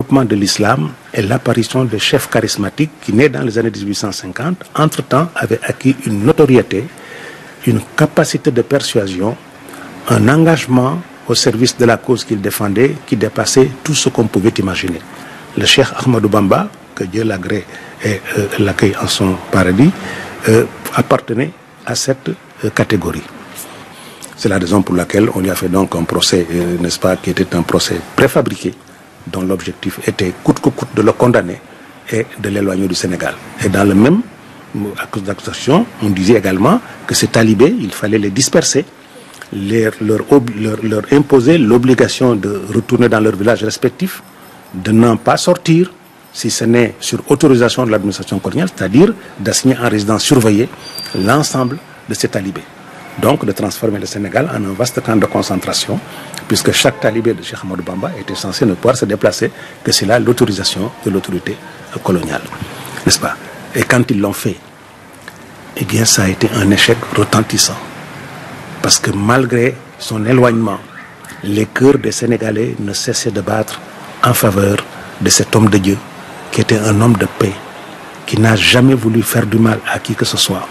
développement de l'islam et l'apparition de chefs charismatiques qui, nés dans les années 1850, entre-temps avaient acquis une notoriété, une capacité de persuasion, un engagement au service de la cause qu'ils défendaient qui dépassait tout ce qu'on pouvait imaginer. Le cheikh Ahmadou Bamba, que Dieu l'agrée et l'accueille en son paradis, appartenait à cette catégorie. C'est la raison pour laquelle on lui a fait donc un procès, n'est-ce pas, qui était un procès préfabriqué, dont l'objectif était coûte que coûte de le condamner et de l'éloigner du Sénégal. Et dans le même accusation, on disait également que ces talibés, il fallait les disperser, leur imposer l'obligation de retourner dans leur village respectif, de n'en pas sortir, si ce n'est sur autorisation de l'administration coloniale, c'est-à-dire d'assigner en résidence surveillée l'ensemble de ces talibés. Donc de transformer le Sénégal en un vaste camp de concentration, puisque chaque talibé de Cheikh Ahmadou Bamba était censé ne pouvoir se déplacer que c'est là l'autorisation de l'autorité coloniale. N'est-ce pas? Et quand ils l'ont fait, eh bien ça a été un échec retentissant. Parce que malgré son éloignement, les cœurs des Sénégalais ne cessaient de battre en faveur de cet homme de Dieu, qui était un homme de paix, qui n'a jamais voulu faire du mal à qui que ce soit,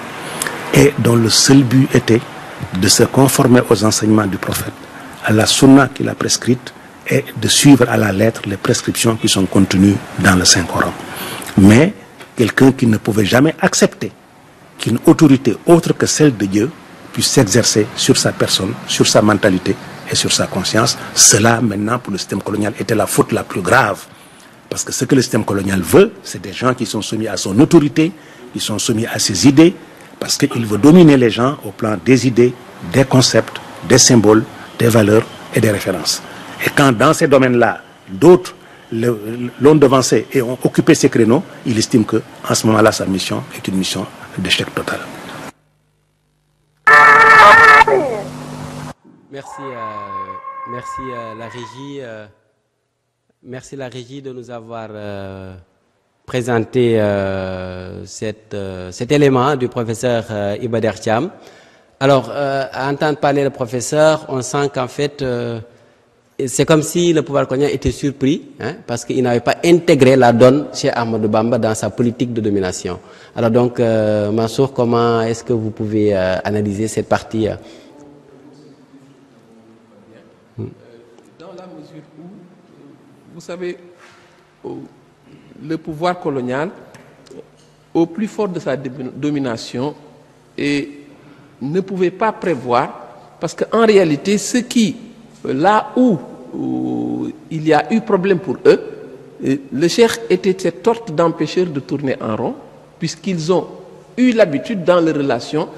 et dont le seul but était de se conformer aux enseignements du prophète, à la sunna qu'il a prescrite, et de suivre à la lettre les prescriptions qui sont contenues dans le Saint-Coran. Mais quelqu'un qui ne pouvait jamais accepter qu'une autorité autre que celle de Dieu puisse s'exercer sur sa personne, sur sa mentalité et sur sa conscience. Cela, maintenant, pour le système colonial, était la faute la plus grave. Parce que ce que le système colonial veut, c'est des gens qui sont soumis à son autorité, qui sont soumis à ses idées, parce qu'il veut dominer les gens au plan des idées, des concepts, des symboles, des valeurs et des références. Et quand dans ces domaines-là, d'autres l'ont devancé et ont occupé ces créneaux, il estime qu'en ce moment-là, sa mission est une mission d'échec total. Merci la régie. Merci la régie de nous avoir présenté cet élément du professeur Iba Der Thiam. Alors, à entendre parler le professeur, on sent qu'en fait, c'est comme si le pouvoir colonial était surpris, parce qu'il n'avait pas intégré la donne chez Ahmadou Bamba dans sa politique de domination. Alors donc, Mansour, comment est-ce que vous pouvez analyser cette partie Dans la mesure où, vous savez, le pouvoir colonial, au plus fort de sa domination, ne pouvait pas prévoir, parce qu'en réalité, là où il y a eu problème pour eux, le cheikh était cette sorte d'empêcheur de tourner en rond, puisqu'ils ont eu l'habitude dans les relations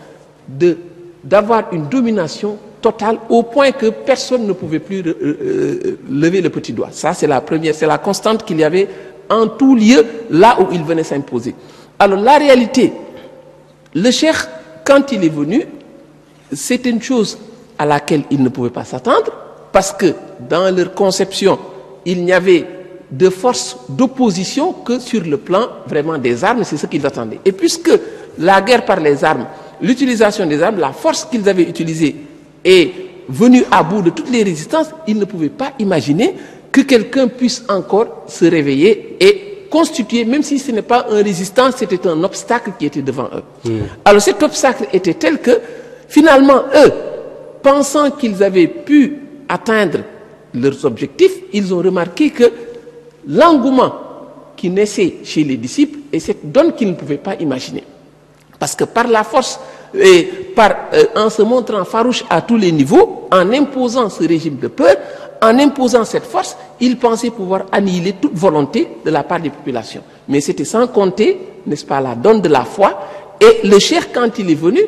d'avoir une domination totale au point que personne ne pouvait plus lever le petit doigt. Ça, c'est la première, c'est la constante qu'il y avait en tout lieu là où il venait s'imposer. Alors la réalité, le cheikh, quand il est venu, c'est une chose à laquelle il ne pouvait pas s'attendre, parce que dans leur conception, il n'y avait de force d'opposition que sur le plan vraiment des armes, c'est ce qu'ils attendaient. Et puisque la guerre par les armes, l'utilisation des armes, la force qu'ils avaient utilisée est venue à bout de toutes les résistances, ils ne pouvaient pas imaginer que quelqu'un puisse encore se réveiller et constituer, même si ce n'est pas un résistant, c'était un obstacle qui était devant eux. Alors cet obstacle était tel que, finalement, eux, pensant qu'ils avaient pu atteindre leurs objectifs, ils ont remarqué que l'engouement qui naissait chez les disciples est cette donne qu'ils ne pouvaient pas imaginer. Parce que par la force et en se montrant farouche à tous les niveaux, en imposant ce régime de peur, en imposant cette force, ils pensaient pouvoir annihiler toute volonté de la part des populations. Mais c'était sans compter, n'est-ce pas, la donne de la foi. Et le cheikh, quand il est venu,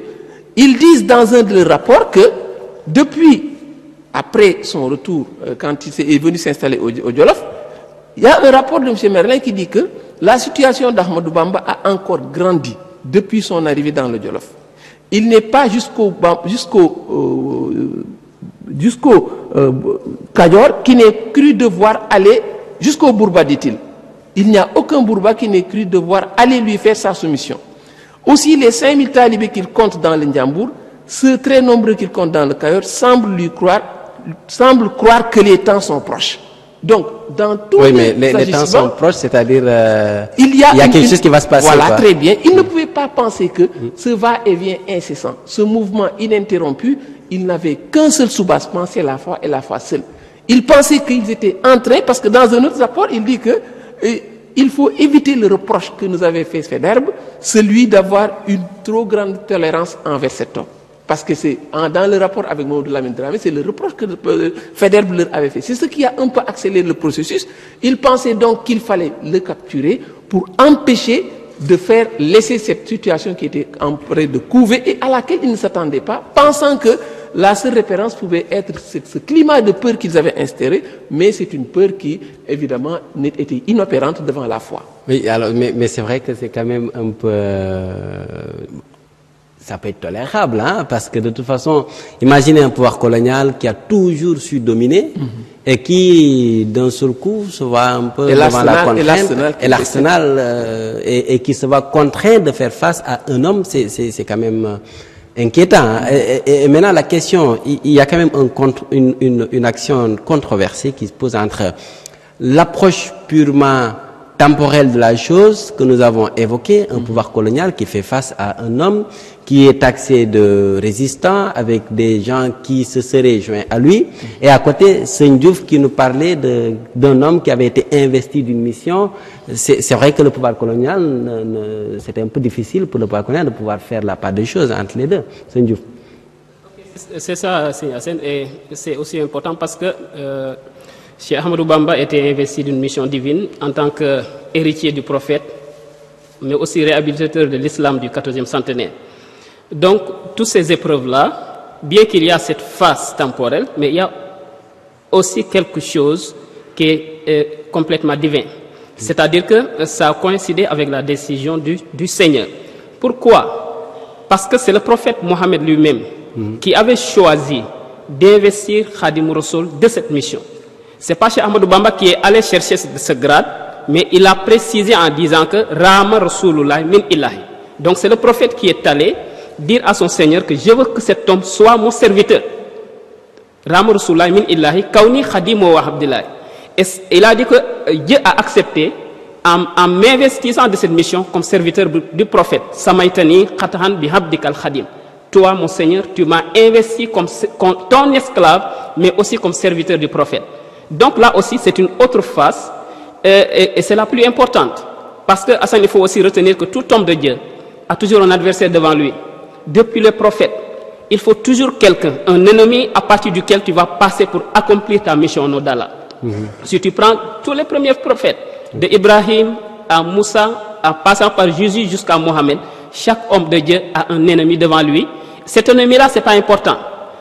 ils disent dans un de leurs rapports que depuis, après son retour, quand il est venu s'installer au Djolof, il y a un rapport de M. Merlin qui dit que la situation d'Ahmadou Bamba a encore grandi depuis son arrivée dans le Djolof. Il n'est pas jusqu'au Kadior qui n'ait cru devoir aller jusqu'au Bourba, dit-il. Il n'y a aucun Bourba qui n'ait cru devoir aller lui faire sa soumission. Aussi, les 5000 talibés qu'il compte dans le Ndiambour, ceux très nombreux qu'il compte dans le Cayor, semblent croire que les temps sont proches. Donc, dans tous oui, mais les temps sont proches, c'est-à-dire il y a quelque chose qui va se passer. Voilà, quoi. très bien. Il ne pouvait pas penser que ce va-et-vient incessant, ce mouvement ininterrompu, il n'avait qu'un seul soubassement, c'est la foi et la foi seule. Il pensait qu'ils étaient en train, parce que dans un autre rapport, il dit que il faut éviter le reproche que nous avait fait Faidherbe, celui d'avoir une trop grande tolérance envers cet homme. Parce que c'est dans le rapport avec Mamadou Lamine Dramé, c'est le reproche que Faidherbe leur avait fait. C'est ce qui a un peu accéléré le processus. Il pensait donc qu'il fallait le capturer pour empêcher de laisser cette situation qui était en train de couver et à laquelle ils ne s'attendaient pas, pensant que la seule référence pouvait être ce climat de peur qu'ils avaient instauré, mais c'est une peur qui, évidemment, était inopérante devant la foi. Oui, alors, mais c'est vrai que c'est quand même un peu... ça peut être tolérable, hein, parce que de toute façon, imaginez un pouvoir colonial qui a toujours su dominer et qui, d'un seul coup, se voit un peu devant la contrainte et l'arsenal et qui se voit contraint de faire face à un homme, c'est quand même inquiétant. Et maintenant, la question, il y a quand même une action controversée qui se pose entre l'approche purement temporelle de la chose que nous avons évoquée, un pouvoir colonial qui fait face à un homme qui est taxé de résistant avec des gens qui se seraient joints à lui, et à côté Seigne Diouf qui nous parlait d'un homme qui avait été investi d'une mission. C'est vrai que le pouvoir colonial, c'était un peu difficile pour le pouvoir colonial de pouvoir faire la part des choses entre les deux. Seigne Diouf. C'est ça, et c'est aussi important parce que Cheikh Ahmadou Bamba était investi d'une mission divine en tant qu'héritier du prophète, mais aussi réhabilitateur de l'islam du 14e centenaire. Donc, toutes ces épreuves-là, bien qu'il y a cette phase temporelle, mais il y a aussi quelque chose qui est complètement divin. C'est-à-dire que ça a coïncidé avec la décision du Seigneur. Pourquoi? Parce que c'est le prophète Mohammed lui-même qui avait choisi d'investir Khadim Rassoul de cette mission. C'est pas Cheikh Ahmadou Bamba qui est allé chercher ce grade, mais il a précisé en disant que Rama Rasulullah min Ilahi. Donc c'est le prophète qui est allé dire à son Seigneur que je veux que cet homme soit mon serviteur. Rama Rasulullah min Ilahi, Kauni Khadim wa Abdillah. Et il a dit que Dieu a accepté en m'investissant de cette mission comme serviteur du prophète. Samaitani Khatahan bihabdikal Khadim. Toi, mon Seigneur, tu m'as investi comme ton esclave, mais aussi comme serviteur du prophète. Donc là aussi, c'est une autre phase, et c'est la plus importante. Parce que, Hassan, il faut aussi retenir que tout homme de Dieu a toujours un adversaire devant lui. Depuis le prophète, il faut toujours quelqu'un, un ennemi à partir duquel tu vas passer pour accomplir ta mission en au-delà. Si tu prends tous les premiers prophètes, de Ibrahim à Moussa, en passant par Jésus jusqu'à Mohammed, chaque homme de Dieu a un ennemi devant lui. Cet ennemi-là, ce n'est pas important.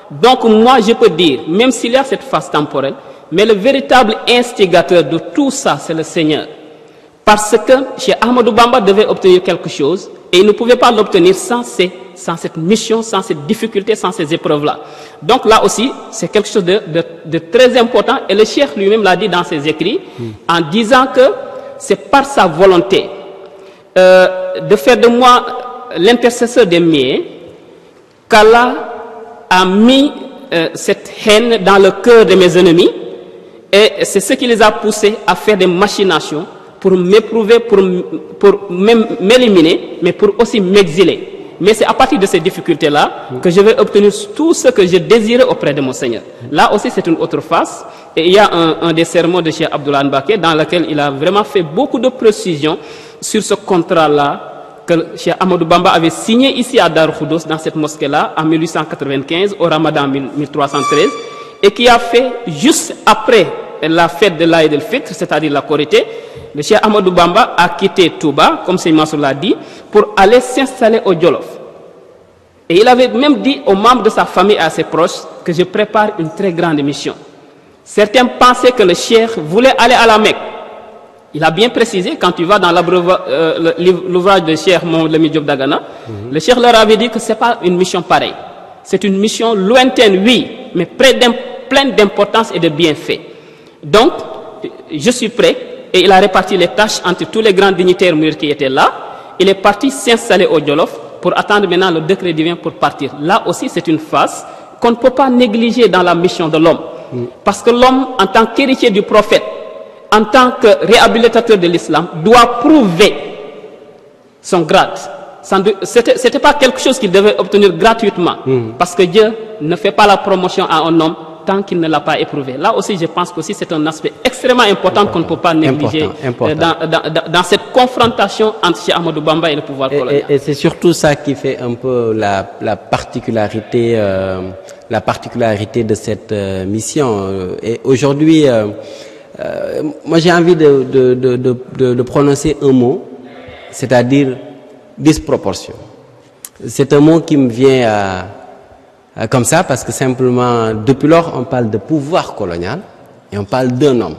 Donc moi, je peux dire, même s'il y a cette phase temporelle, mais le véritable instigateur de tout ça, c'est le Seigneur. Parce que chez Ahmadou Bamba devait obtenir quelque chose, et il ne pouvait pas l'obtenir sans cette mission, sans cette difficulté, sans ces épreuves-là. Donc là aussi, c'est quelque chose de très important, et le Cheikh lui-même l'a dit dans ses écrits, en disant que c'est par sa volonté de faire de moi l'intercesseur des miens, qu'Allah a mis cette haine dans le cœur de mes ennemis, et c'est ce qui les a poussés à faire des machinations pour m'éprouver, pour m'éliminer, mais pour aussi m'exiler. Mais c'est à partir de ces difficultés-là que je vais obtenir tout ce que je désirais auprès de mon Seigneur. Là aussi, c'est une autre phase. Et il y a un des sermons de Cheikh Abdoulaye Mbacké dans lequel il a vraiment fait beaucoup de précisions sur ce contrat-là que Cheikh Ahmadou Bamba avait signé ici à Darou Khoudoss, dans cette mosquée-là, en 1895, au Ramadan 1313, et qui a fait juste après la fête de l'Aïd el-Fitr, c'est-à-dire la Korité, le Cheikh Ahmadou Bamba a quitté Touba, comme Seigne Mansour l'a dit, pour aller s'installer au Djolof. Et il avait même dit aux membres de sa famille et à ses proches que je prépare une très grande mission. Certains pensaient que le Cheikh voulait aller à la Mecque. Il a bien précisé, quand tu vas dans l'ouvrage de Cheikh Mohamed Lamine Diop Dagana, le Cheikh leur avait dit que ce n'est pas une mission pareille. C'est une mission lointaine, oui, mais pleine d'importance et de bienfaits. Donc, je suis prêt, et il a réparti les tâches entre tous les grands dignitaires mûrs qui étaient là. Il est parti s'installer au Djolof pour attendre maintenant le décret divin pour partir. Là aussi, c'est une phase qu'on ne peut pas négliger dans la mission de l'homme. Parce que l'homme, en tant qu'héritier du prophète, en tant que réhabilitateur de l'islam, doit prouver son grade. Ce n'était pas quelque chose qu'il devait obtenir gratuitement, parce que Dieu ne fait pas la promotion à un homme tant qu'il ne l'a pas éprouvé. Là aussi, je pense que c'est un aspect extrêmement important qu'on ne peut pas négliger dans cette confrontation entre Cheikh Ahmadou Bamba et le pouvoir colonial. Et c'est surtout ça qui fait un peu la particularité de cette mission. Et aujourd'hui, moi j'ai envie de prononcer un mot, c'est-à-dire disproportion. C'est un mot qui me vient comme ça parce que simplement, depuis lors, on parle de pouvoir colonial et on parle d'un homme.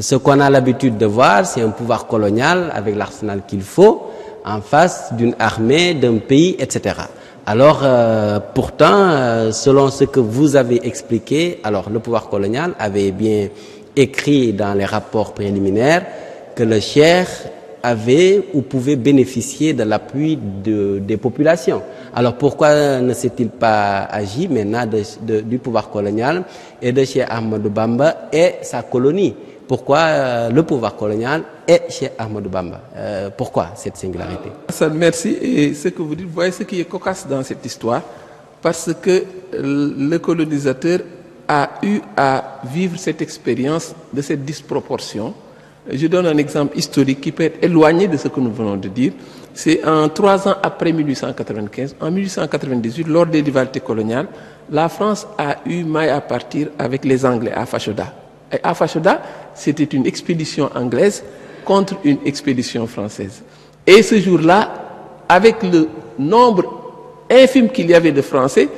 Ce qu'on a l'habitude de voir, c'est un pouvoir colonial avec l'arsenal qu'il faut en face d'une armée, d'un pays, etc. Alors, pourtant, selon ce que vous avez expliqué, alors le pouvoir colonial avait bien écrit dans les rapports préliminaires que le cheikh avait ou pouvait bénéficier de l'appui des populations. Alors pourquoi ne s'est-il pas agi maintenant du pouvoir colonial et de Cheikh Ahmadou Bamba et sa colonie? Pourquoi le pouvoir colonial et Cheikh Ahmadou Bamba? Pourquoi cette singularité? Merci. Et ce que vous dites, vous voyez ce qui est cocasse dans cette histoire, parce que le colonisateur a eu à vivre cette expérience de cette disproportion. Je donne un exemple historique qui peut être éloigné de ce que nous venons de dire. C'est 3 ans après 1895, en 1898, lors des rivalités coloniales, la France a eu maille à partir avec les Anglais à Fashoda. Et à Fashoda, c'était une expédition anglaise contre une expédition française. Et ce jour-là, avec le nombre infime qu'il y avait de Français,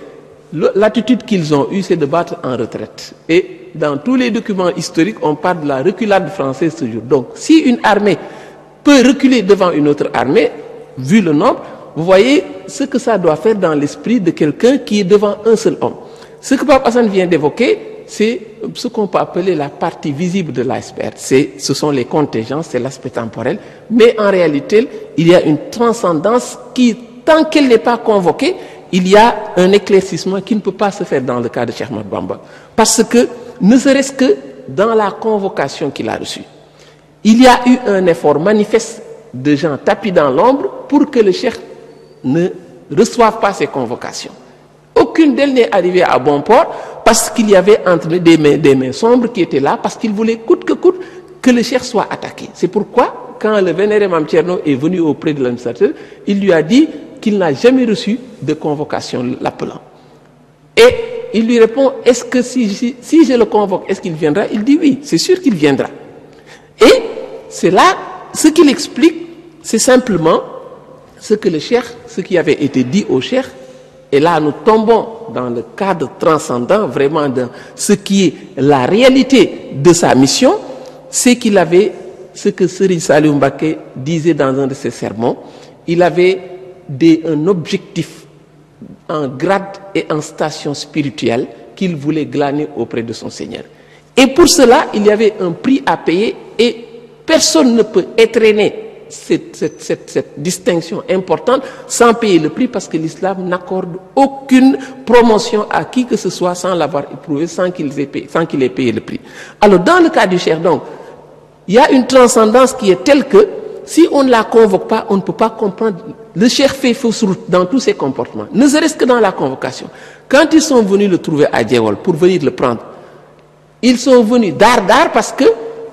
l'attitude qu'ils ont eue, c'est de battre en retraite. Et dans tous les documents historiques, on parle de la reculade française ce jour. Donc, si une armée peut reculer devant une autre armée, vu le nombre, vous voyez ce que ça doit faire dans l'esprit de quelqu'un qui est devant un seul homme. Ce que Pape Hassan vient d'évoquer, c'est ce qu'on peut appeler la partie visible de l'iceberg. Ce sont les contingences, c'est l'aspect temporel. Mais en réalité, il y a une transcendance qui, tant qu'elle n'est pas convoquée, il y a un éclaircissement qui ne peut pas se faire dans le cas de Cheikh Ahmadou Bamba. Parce que, ne serait-ce que dans la convocation qu'il a reçue, il y a eu un effort manifeste de gens tapis dans l'ombre pour que le cheikh ne reçoive pas ces convocations. Aucune d'elles n'est arrivée à bon port parce qu'il y avait entre des mains sombres qui étaient là, parce qu'il voulait coûte que coûte que le cheikh soit attaqué. C'est pourquoi, quand le vénéré Mame Thierno est venu auprès de l'administrateur, il lui a dit qu'il n'a jamais reçu de convocation l'appelant. Et il lui répond, est-ce que si je le convoque, est-ce qu'il viendra? Il dit oui, c'est sûr qu'il viendra. Et c'est là, ce qu'il explique, c'est simplement ce que le cheikh, ce qui avait été dit au cheikh, et là nous tombons dans le cadre transcendant vraiment de ce qui est la réalité de sa mission, c'est qu'il avait ce que Serigne Saliou Mbacké disait dans un de ses sermons, il avait un objectif en grade et en station spirituelle qu'il voulait glaner auprès de son Seigneur. Et pour cela, il y avait un prix à payer et personne ne peut étreiner cette distinction importante sans payer le prix, parce que l'islam n'accorde aucune promotion à qui que ce soit sans l'avoir éprouvé, sans qu'il ait payé le prix. Alors dans le cas du cheikh, donc, il y a une transcendance qui est telle que si on ne la convoque pas, on ne peut pas comprendre. Le cheikh fait fausse route dans tous ses comportements, ne serait-ce que dans la convocation. Quand ils sont venus le trouver à Djewol pour venir le prendre, ils sont venus d'art parce que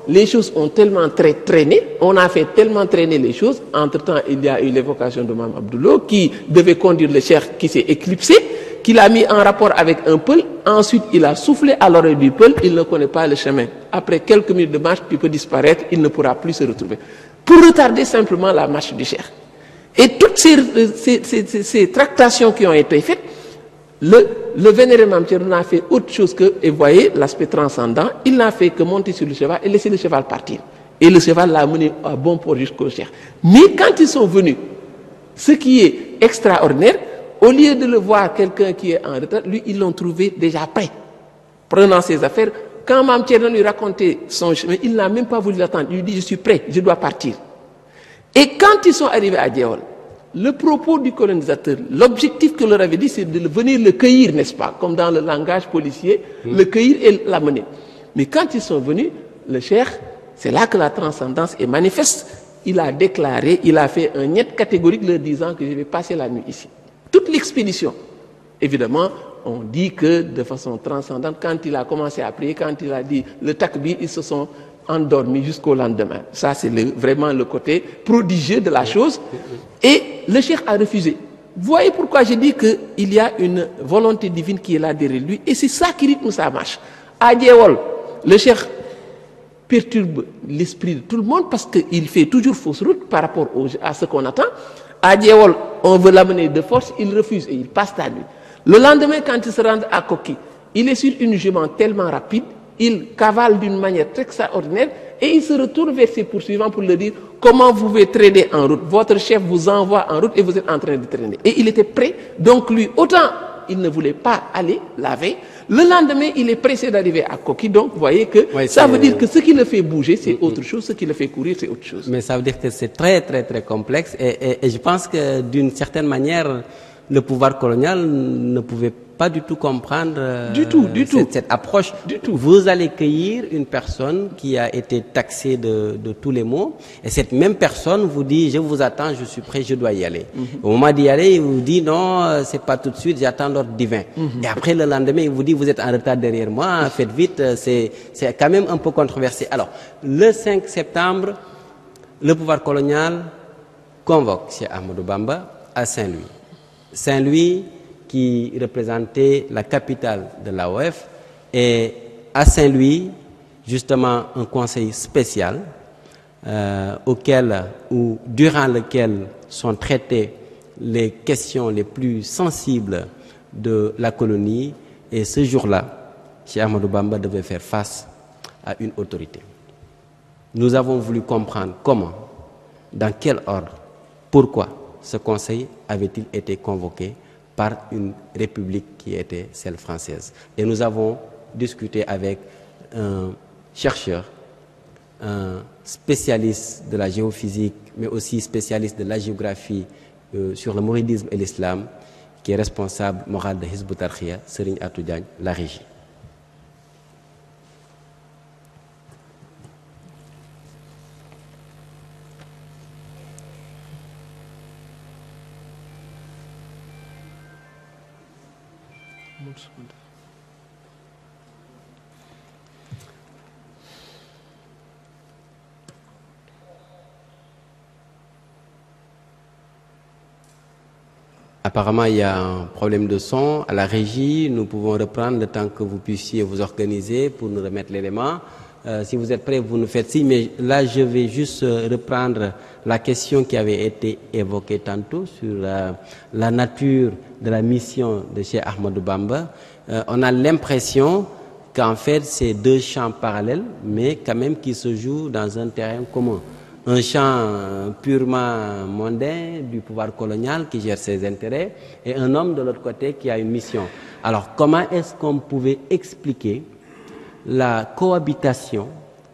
les choses ont tellement traîné, on a fait tellement traîner les choses. Entre-temps, il y a eu l'évocation de Mame Abdoulo qui devait conduire le cheikh, qui s'est éclipsé, qu'il a mis en rapport avec un peul. Ensuite, il a soufflé à l'oreille du peul, il ne connaît pas le chemin. Après quelques minutes de marche, il peut disparaître, il ne pourra plus se retrouver. Pour retarder simplement la marche du cheikh. Et toutes ces tractations qui ont été faites, le vénéré Mame Thierno n'a fait autre chose que, et voyez l'aspect transcendant, il n'a fait que monter sur le cheval et laisser le cheval partir. Et le cheval l'a mené à bon port jusqu'au cheikh. Mais quand ils sont venus, ce qui est extraordinaire, au lieu de le voir quelqu'un qui est en retard, lui, ils l'ont trouvé déjà prêt, prenant ses affaires. Quand Mame Thierno lui racontait son chemin, il n'a même pas voulu l'attendre. Il lui dit, je suis prêt, je dois partir. Et quand ils sont arrivés à Djewol, le propos du colonisateur, l'objectif que leur avait dit, c'est de venir le cueillir, n'est-ce pas? Comme dans le langage policier, le cueillir et l'amener. Mais quand ils sont venus, le cheikh C'est là que la transcendance est manifeste. Il a déclaré, il a fait un niet catégorique leur disant que je vais passer la nuit ici. Toute l'expédition. Évidemment, on dit que de façon transcendante, quand il a commencé à prier, quand il a dit le takbir, ils se sont endormis jusqu'au lendemain. Ça, c'est vraiment le côté prodigieux de la chose. Et le cheikh a refusé. Vous voyez pourquoi je dis qu'il y a une volonté divine qui est là derrière lui. Et c'est ça qui rythme sa marche. À Djewol, le cheikh perturbe l'esprit de tout le monde parce qu'il fait toujours fausse route par rapport à ce qu'on attend. À Djewol, on veut l'amener de force, il refuse et il passe la nuit. Le lendemain, quand il se rend à Koki, il est sur une jument tellement rapide, il cavale d'une manière très extraordinaire et il se retourne vers ses poursuivants pour leur dire comment vous pouvez traîner en route. Votre chef vous envoie en route et vous êtes en train de traîner. Et il était prêt. Donc lui, autant il ne voulait pas aller la veille, le lendemain, il est pressé d'arriver à Koki. Donc vous voyez que ça veut dire que ce qui le fait bouger, c'est autre chose. Ce qui le fait courir, c'est autre chose. Mais ça veut dire que c'est très, très, très complexe. Et je pense que d'une certaine manière, le pouvoir colonial ne pouvait pas du tout comprendre cette approche. Du tout. Vous allez cueillir une personne qui a été taxée de tous les maux, et cette même personne vous dit je vous attends, je suis prêt, je dois y aller. Au moment d'y aller, il vous dit non, c'est pas tout de suite, j'attends l'ordre divin. Et après le lendemain, il vous dit vous êtes en retard derrière moi, faites vite, c'est quand même un peu controversé. Alors, le 5 septembre, le pouvoir colonial convoque Cheikh Ahmadou Bamba à Saint-Louis. Saint-Louis qui représentait la capitale de l'AOF, et à Saint-Louis, justement, un conseil spécial durant lequel sont traitées les questions les plus sensibles de la colonie, et ce jour-là, Cheikh Ahmadou Bamba devait faire face à une autorité. Nous avons voulu comprendre comment, dans quel ordre, pourquoi ce conseil avait-il été convoqué par une république qui était celle française. Et nous avons discuté avec un chercheur, un spécialiste de la géophysique, mais aussi spécialiste de la géographie sur le mouridisme et l'islam, qui est responsable moral de Hizb ut-Tarqiyyah, Serigne Atou Diagne, la régie. Apparemment, il y a un problème de son à la régie. Nous pouvons reprendre le temps que vous puissiez vous organiser pour nous remettre l'élément. Si vous êtes prêts, vous nous faites signe. Mais là, je vais juste reprendre la question qui avait été évoquée tantôt sur la nature de la mission de Cheikh Ahmadou Bamba. On a l'impression qu'en fait, c'est deux champs parallèles, mais quand même qui se jouent dans un terrain commun. Un champ purement mondain du pouvoir colonial qui gère ses intérêts, et un homme de l'autre côté qui a une mission. Alors, comment est-ce qu'on pouvait expliquer la cohabitation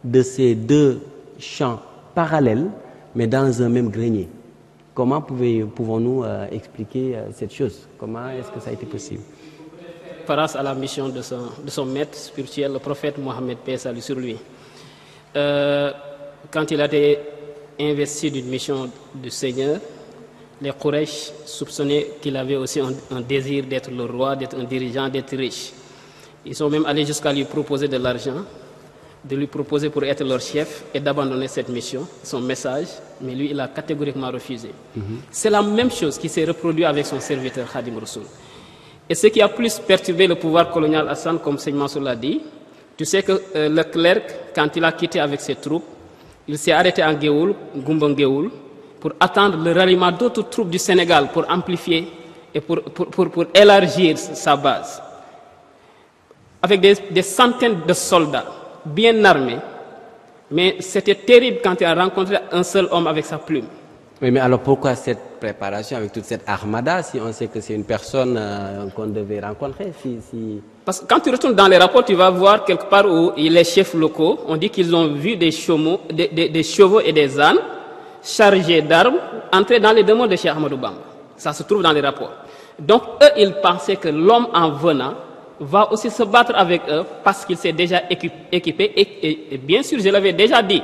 de ces deux champs parallèles, mais dans un même grenier? Comment pouvons-nous expliquer cette chose? Comment est-ce que ça a été possible? Face à la mission de son maître spirituel, le prophète Mohammed, paix et salut sur lui. Quand il a été investi d'une mission du Seigneur, les Quraysh soupçonnaient qu'il avait aussi un désir d'être le roi, d'être un dirigeant, d'être riche. Ils sont même allés jusqu'à lui proposer de l'argent, de lui proposer pour être leur chef et d'abandonner cette mission, son message, mais lui, il a catégoriquement refusé. C'est la même chose qui s'est reproduite avec son serviteur Khadim Rassoul. Et ce qui a plus perturbé le pouvoir colonial Hassan, comme Seigneur Mansour l'a dit, tu sais que Leclerc, quand il a quitté avec ses troupes, il s'est arrêté en Géoul, Goumba-Géoul, pour attendre le ralliement d'autres troupes du Sénégal pour amplifier et pour élargir sa base. Avec des centaines de soldats bien armés, mais c'était terrible quand il a rencontré un seul homme avec sa plume. Oui, mais alors pourquoi cette préparation avec toute cette armada si on sait que c'est une personne qu'on devait rencontrer Parce que quand tu retournes dans les rapports, tu vas voir quelque part où les chefs locaux ont dit qu'ils ont vu des chevaux et des ânes chargés d'armes entrer dans les demeures de Cheikh Ahmadou Bamba. Ça se trouve dans les rapports. Donc eux, ils pensaient que l'homme en venant va aussi se battre avec eux parce qu'il s'est déjà équipé. Et bien sûr, je l'avais déjà dit,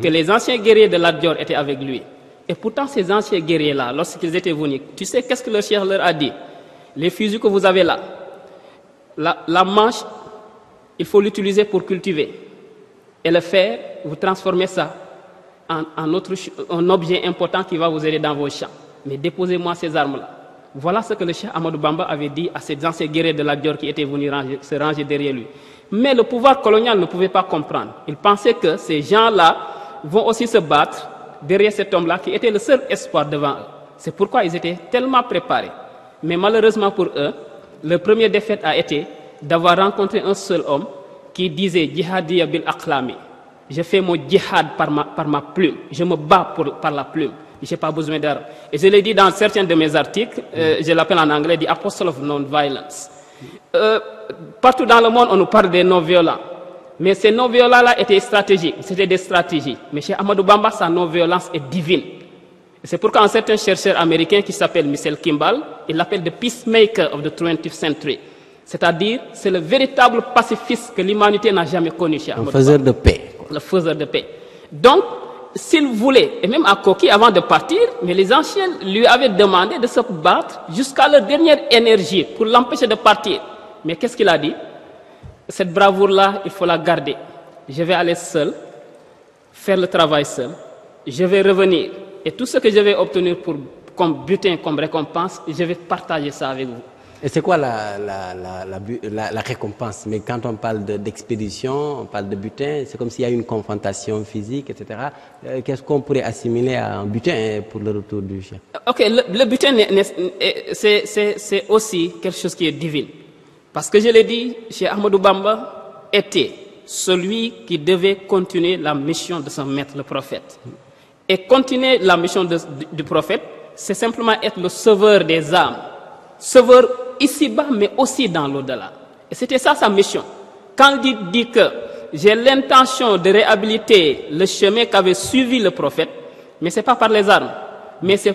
que les anciens guerriers de Lat Dior étaient avec lui. Et pourtant, ces anciens guerriers-là, lorsqu'ils étaient venus, tu sais qu'est-ce que le cheikh leur a dit? Les fusils que vous avez là, la manche, il faut l'utiliser pour cultiver. Et le fer, vous transformez ça en un objet important qui va vous aider dans vos champs. Mais déposez-moi ces armes-là. Voilà ce que le cheikh Ahmadou Bamba avait dit à ces anciens guerriers de Lat Dior qui étaient venus se ranger derrière lui. Mais le pouvoir colonial ne pouvait pas comprendre. Il pensait que ces gens-là vont aussi se battre derrière cet homme-là qui était le seul espoir devant eux. C'est pourquoi ils étaient tellement préparés. Mais malheureusement pour eux, leur première défaite a été d'avoir rencontré un seul homme qui disait « Jihadiya bil aqlami ». Je fais mon djihad par ma plume. Je me bats par la plume. Je n'ai pas besoin d'armes. Et je l'ai dit dans certains de mes articles, je l'appelle en anglais « The Apostle of Non-Violence ». Partout dans le monde, on nous parle des non-violents. Mais ces non-violents-là étaient stratégiques. C'était des stratégies. Mais chez Ahmadou Bamba, sa non-violence est divine. C'est pourquoi un certain chercheur américain qui s'appelle Michel Kimball, il l'appelle « The Peacemaker of the 20th Century ». C'est-à-dire, c'est le véritable pacifiste que l'humanité n'a jamais connu chez Ahmadou Bamba. Un faiseur de paix. Le faiseur de paix. Donc, s'il voulait, et même à Koki avant de partir, mais les anciens lui avaient demandé de se battre jusqu'à leur dernière énergie pour l'empêcher de partir. Mais qu'est-ce qu'il a dit? Cette bravoure-là, il faut la garder. Je vais aller seul, faire le travail seul, je vais revenir. Et tout ce que je vais obtenir comme butin, comme récompense, je vais partager ça avec vous. Et c'est quoi la récompense? Mais quand on parle d'expédition, on parle de butin, c'est comme s'il y a une confrontation physique, etc. Qu'est-ce qu'on pourrait assimiler à un butin pour le retour du chien? Ok, le butin, c'est aussi quelque chose qui est divin. Parce que je l'ai dit, chez Ahmadou Bamba était celui qui devait continuer la mission de son maître, le prophète. Et continuer la mission du prophète, c'est simplement être le sauveur des âmes. Sauveur ici-bas, mais aussi dans l'au-delà. Et c'était ça sa mission. Quand il dit que j'ai l'intention de réhabiliter le chemin qu'avait suivi le prophète, mais ce n'est pas par les armes, mais c'est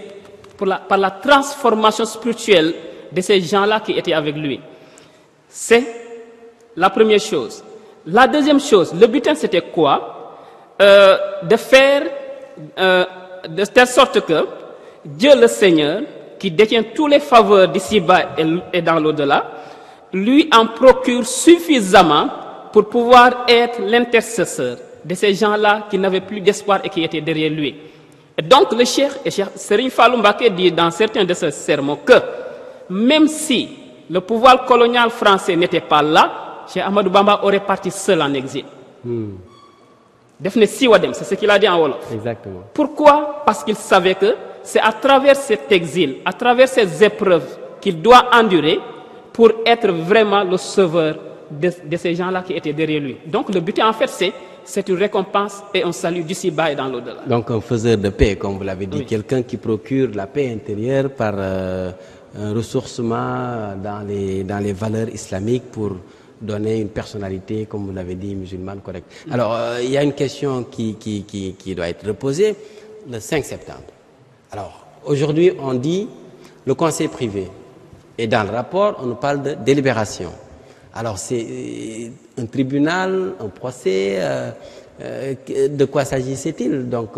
par la transformation spirituelle de ces gens-là qui étaient avec lui. C'est la première chose. La deuxième chose, le butin c'était quoi? De faire de telle sorte que Dieu le Seigneur, qui détient tous les faveurs d'ici-bas et dans l'au-delà, lui en procure suffisamment pour pouvoir être l'intercesseur de ces gens-là qui n'avaient plus d'espoir et qui étaient derrière lui. Et donc le cheikh Serigne Fallou Mbacké dit dans certains de ses sermons que même si le pouvoir colonial français n'était pas là, Cheikh Ahmadou Bamba aurait parti seul en exil. Defne Siwadem, c'est ce qu'il a dit en Wolof. Exactement. Pourquoi? Parce qu'il savait que c'est à travers cet exil, à travers ces épreuves qu'il doit endurer pour être vraiment le sauveur de ces gens-là qui étaient derrière lui. Donc le but en fait c'est une récompense et un salut d'ici bas et dans l'au-delà. Donc un faiseur de paix, comme vous l'avez dit, oui. Quelqu'un qui procure la paix intérieure par un ressourcement dans les valeurs islamiques pour donner une personnalité, comme vous l'avez dit, musulmane correcte. Alors il y a une question qui doit être reposée le 5 septembre. Alors, aujourd'hui, on dit le conseil privé. Et dans le rapport, on nous parle de délibération. Alors, c'est un tribunal, un procès. De quoi s'agissait-il? Donc,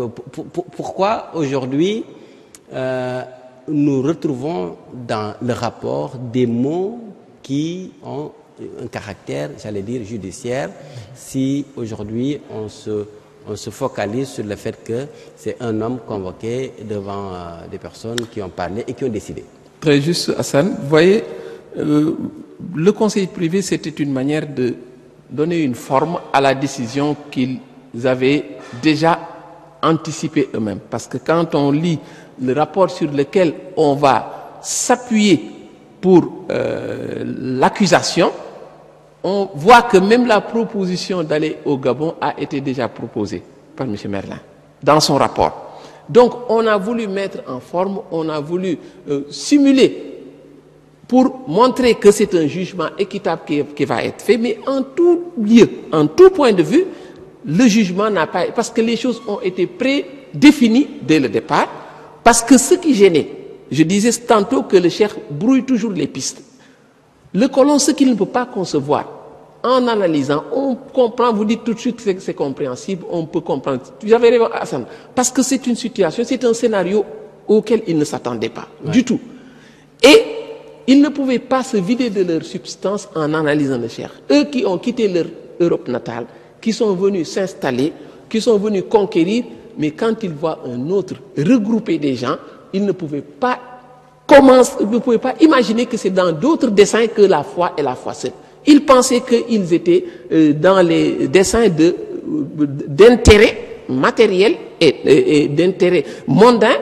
pourquoi aujourd'hui nous retrouvons dans le rapport des mots qui ont un caractère, j'allais dire, judiciaire, si aujourd'hui on se focalise sur le fait que c'est un homme convoqué devant des personnes qui ont parlé et qui ont décidé. Très juste, Hassan. Vous voyez, le conseil privé, c'était une manière de donner une forme à la décision qu'ils avaient déjà anticipée eux-mêmes. Parce que quand on lit le rapport sur lequel on va s'appuyer pour l'accusation, on voit que même la proposition d'aller au Gabon a été déjà proposée par M. Merlin dans son rapport. Donc on a voulu mettre en forme, on a voulu simuler pour montrer que c'est un jugement équitable qui va être fait, mais en tout lieu, en tout point de vue, le jugement n'a pas... Parce que les choses ont été prédéfinies dès le départ, parce que ce qui gênait, je disais tantôt que le cheikh brouille toujours les pistes. Le colon, ce qu'il ne peut pas concevoir, en analysant, on comprend, vous dites tout de suite que c'est compréhensible, on peut comprendre. Vous avez raison, Hassan, parce que c'est une situation, c'est un scénario auquel ils ne s'attendaient pas, du tout. Et ils ne pouvaient pas se vider de leur substance en analysant le Cheikh. Eux qui ont quitté leur Europe natale, qui sont venus s'installer, qui sont venus conquérir, mais quand ils voient un autre regrouper des gens, ils ne pouvaient pas imaginer que c'est dans d'autres desseins que la foi et la foi seule. Ils pensaient qu'ils étaient dans les desseins d'intérêt matériel et d'intérêt mondain.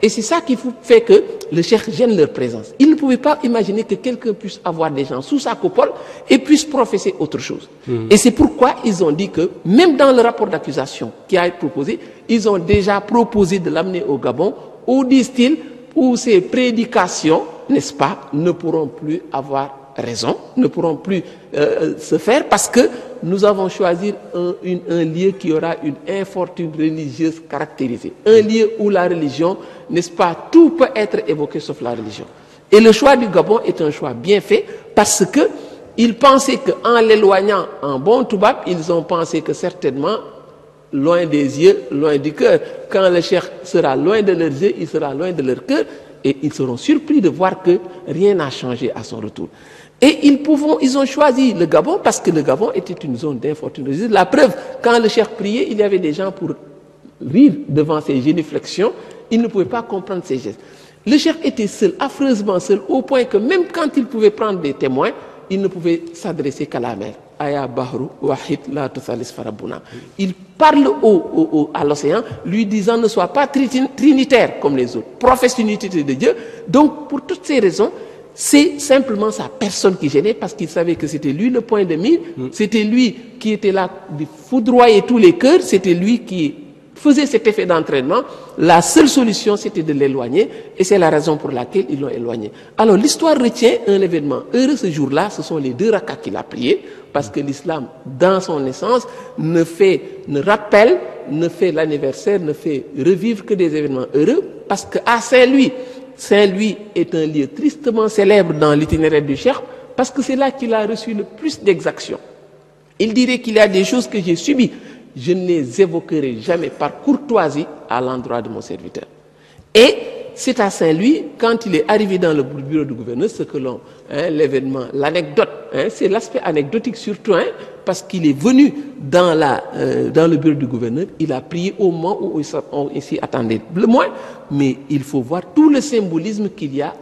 Et c'est ça qui fait que le Cheikh gêne leur présence. Ils ne pouvaient pas imaginer que quelqu'un puisse avoir des gens sous sa coupole et puisse professer autre chose. Et c'est pourquoi ils ont dit que, même dans le rapport d'accusation qui a été proposé, ils ont déjà proposé de l'amener au Gabon, où, disent-ils, où ces prédications, n'est-ce pas, ne pourront plus avoir raison, ne pourront plus se faire, parce que nous avons choisi un lieu qui aura une infortune religieuse caractérisée. Un lieu où la religion, n'est-ce pas, tout peut être évoqué sauf la religion. Et le choix du Gabon est un choix bien fait, parce que ils pensaient qu'en l'éloignant en bon toubab, ils ont pensé que certainement, loin des yeux, loin du cœur, quand le Cheikh sera loin de leurs yeux, il sera loin de leur cœur, et ils seront surpris de voir que rien n'a changé à son retour. Et ils ont choisi le Gabon parce que le Gabon était une zone d'infortune. La preuve, quand le Cheikh priait, il y avait des gens pour rire devant ses génuflexions. Ils ne pouvaient pas comprendre ses gestes. Le Cheikh était seul, affreusement seul, au point que même quand il pouvait prendre des témoins, il ne pouvait s'adresser qu'à la mer. Aya Bahru Wahid la Tusalis Farabuna. Il parle à l'océan, lui disant ne sois pas trinitaire comme les autres, professe l'unité de Dieu. Donc, pour toutes ces raisons, c'est simplement sa personne qui gênait, parce qu'il savait que c'était lui le point de mire, c'était lui qui était là de foudroyer tous les cœurs, c'était lui qui faisait cet effet d'entraînement. La seule solution, c'était de l'éloigner, et c'est la raison pour laquelle ils l'ont éloigné. Alors l'histoire retient un événement heureux ce jour-là, ce sont les 2 rakats qu'il a priés, parce que l'islam, dans son essence, ne fait l'anniversaire, ne fait revivre que des événements heureux, parce qu'à Saint-Louis est un lieu tristement célèbre dans l'itinéraire du Cheikh, parce que c'est là qu'il a reçu le plus d'exactions. Il dirait qu'il y a des choses que j'ai subies, je ne les évoquerai jamais par courtoisie à l'endroit de mon serviteur. Et c'est à Saint-Louis, quand il est arrivé dans le bureau du gouverneur, ce que l'événement, l'anecdote, c'est l'aspect anecdotique surtout, parce qu'il est venu dans le bureau du gouverneur, il a prié au moment où il s'y attendait le moins, mais il faut voir tout le symbolisme qu'il y a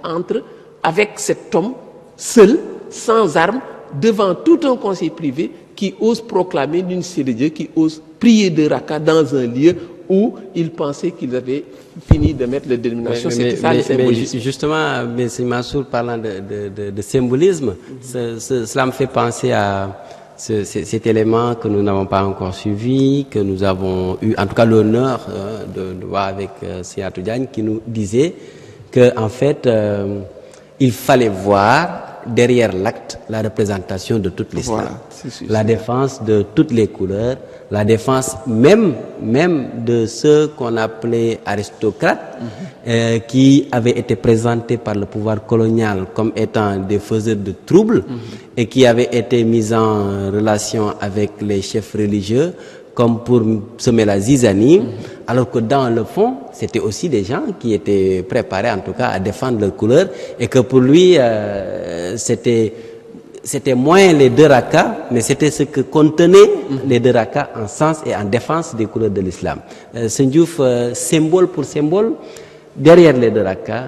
avec cet homme seul, sans armes, devant tout un conseil privé qui ose proclamer l'unicité de Dieu, qui ose prier 2 rakats dans un lieu où il pensait qu'ils avaient fini de mettre les dénominations. C'était ça le symbolisme. Mais justement, M. Mansour, parlant de symbolisme, cela me fait penser à cet élément que nous n'avons pas encore suivi, que nous avons eu, en tout cas l'honneur de voir avec Seyatou Diagne, qui nous disait qu'en fait, il fallait voir derrière l'acte la représentation de toute l'islam, la défense de toutes les couleurs, la défense même de ceux qu'on appelait aristocrates, qui avaient été présentés par le pouvoir colonial comme étant des faiseurs de troubles, et qui avaient été mis en relation avec les chefs religieux comme pour semer la zizanie, alors que dans le fond, c'était aussi des gens qui étaient préparés en tout cas à défendre leur couleur, et que pour lui, c'était moins les 2 rakats, mais c'était ce que contenaient les 2 rakats en sens et en défense des couleurs de l'islam. Sendiouf, symbole pour symbole, derrière les 2 rakats,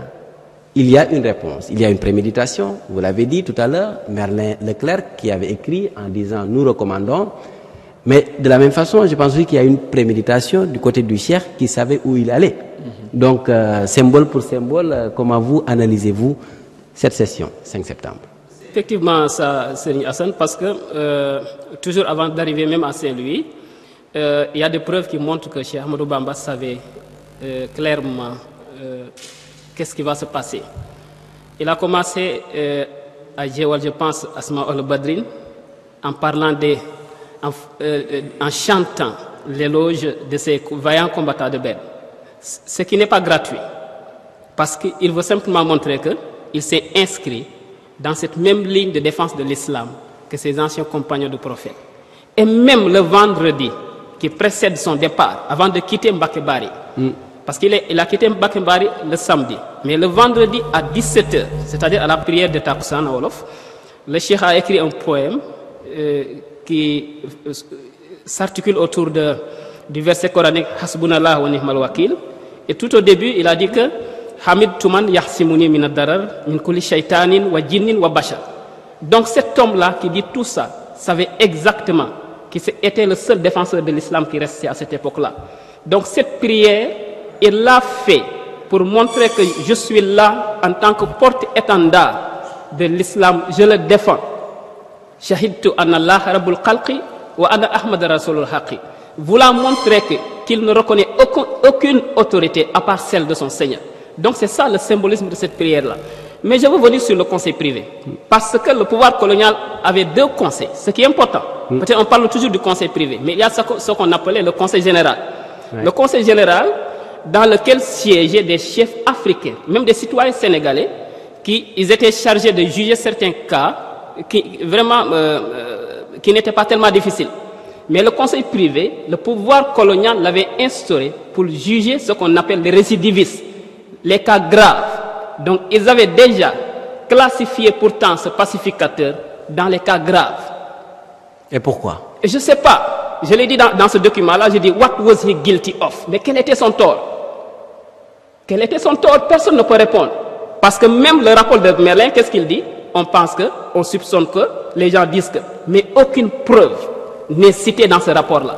il y a une réponse, il y a une préméditation. Vous l'avez dit tout à l'heure, Merlin Leclerc qui avait écrit en disant « Nous recommandons ». Mais de la même façon, je pense qu'il y a une préméditation du côté du Cheikh qui savait où il allait. Donc, symbole pour symbole, comment vous analysez-vous cette session, 5 septembre? Effectivement, ça, c'est Hassan, parce que toujours avant d'arriver même à Saint-Louis, il y a des preuves qui montrent que Cheikh Ahmadou Bamba savait clairement qu'est-ce qui va se passer. Il a commencé à Djewal, je pense, à Asma al-Badrin, en parlant en chantant l'éloge de ces vaillants combattants de Bel. Ce qui n'est pas gratuit, parce qu'il veut simplement montrer qu'il s'est inscrit dans cette même ligne de défense de l'islam que ses anciens compagnons du prophète. Et même le vendredi qui précède son départ, avant de quitter Mbacké Bari, parce qu'il a quitté Mbacké Bari le samedi, mais le vendredi à 17h, c'est-à-dire à la prière de Takussan à Wolof, le cheikh a écrit un poème qui s'articule autour du verset coranique Hasbunallah wa ni'mal wakil. Et tout au début, il a dit que Hamid Touman yahsimuni min ad-darar min kulli shaytanin wa jinnin wa bashar. Donc cet homme-là qui dit tout ça savait exactement qu'il était le seul défenseur de l'islam qui restait à cette époque-là. Donc cette prière, il l'a fait pour montrer que je suis là en tant que porte-étendard de l'islam, je le défends. Shahidtu anna Allah rabbul khalqi wa anna Ahmad rasulul haqi. Voulant montrer qu'il ne reconnaît aucune autorité à part celle de son Seigneur. Donc c'est ça le symbolisme de cette prière-là. Mais je veux venir sur le conseil privé. Parce que le pouvoir colonial avait deux conseils, ce qui est important. Peut-être on parle toujours du conseil privé, mais il y a ce qu'on appelait le conseil général. Ouais. Le conseil général dans lequel siégeaient des chefs africains, même des citoyens sénégalais, ils étaient chargés de juger certains cas qui n'étaient pas tellement difficiles. Mais le conseil privé, le pouvoir colonial l'avait instauré pour juger ce qu'on appelle les récidivistes, les cas graves. Donc ils avaient déjà classifié pourtant ce pacificateur dans les cas graves. Et pourquoi? Je ne sais pas. Je l'ai dit dans ce document-là, j'ai dit « What was he guilty of ?» Mais quel était son tort? Quel était son tort? Personne ne peut répondre. Parce que même le rapport de Merlin, qu'est-ce qu'il dit? On pense que, on soupçonne que, les gens disent que. Mais aucune preuve n'est citée dans ce rapport-là.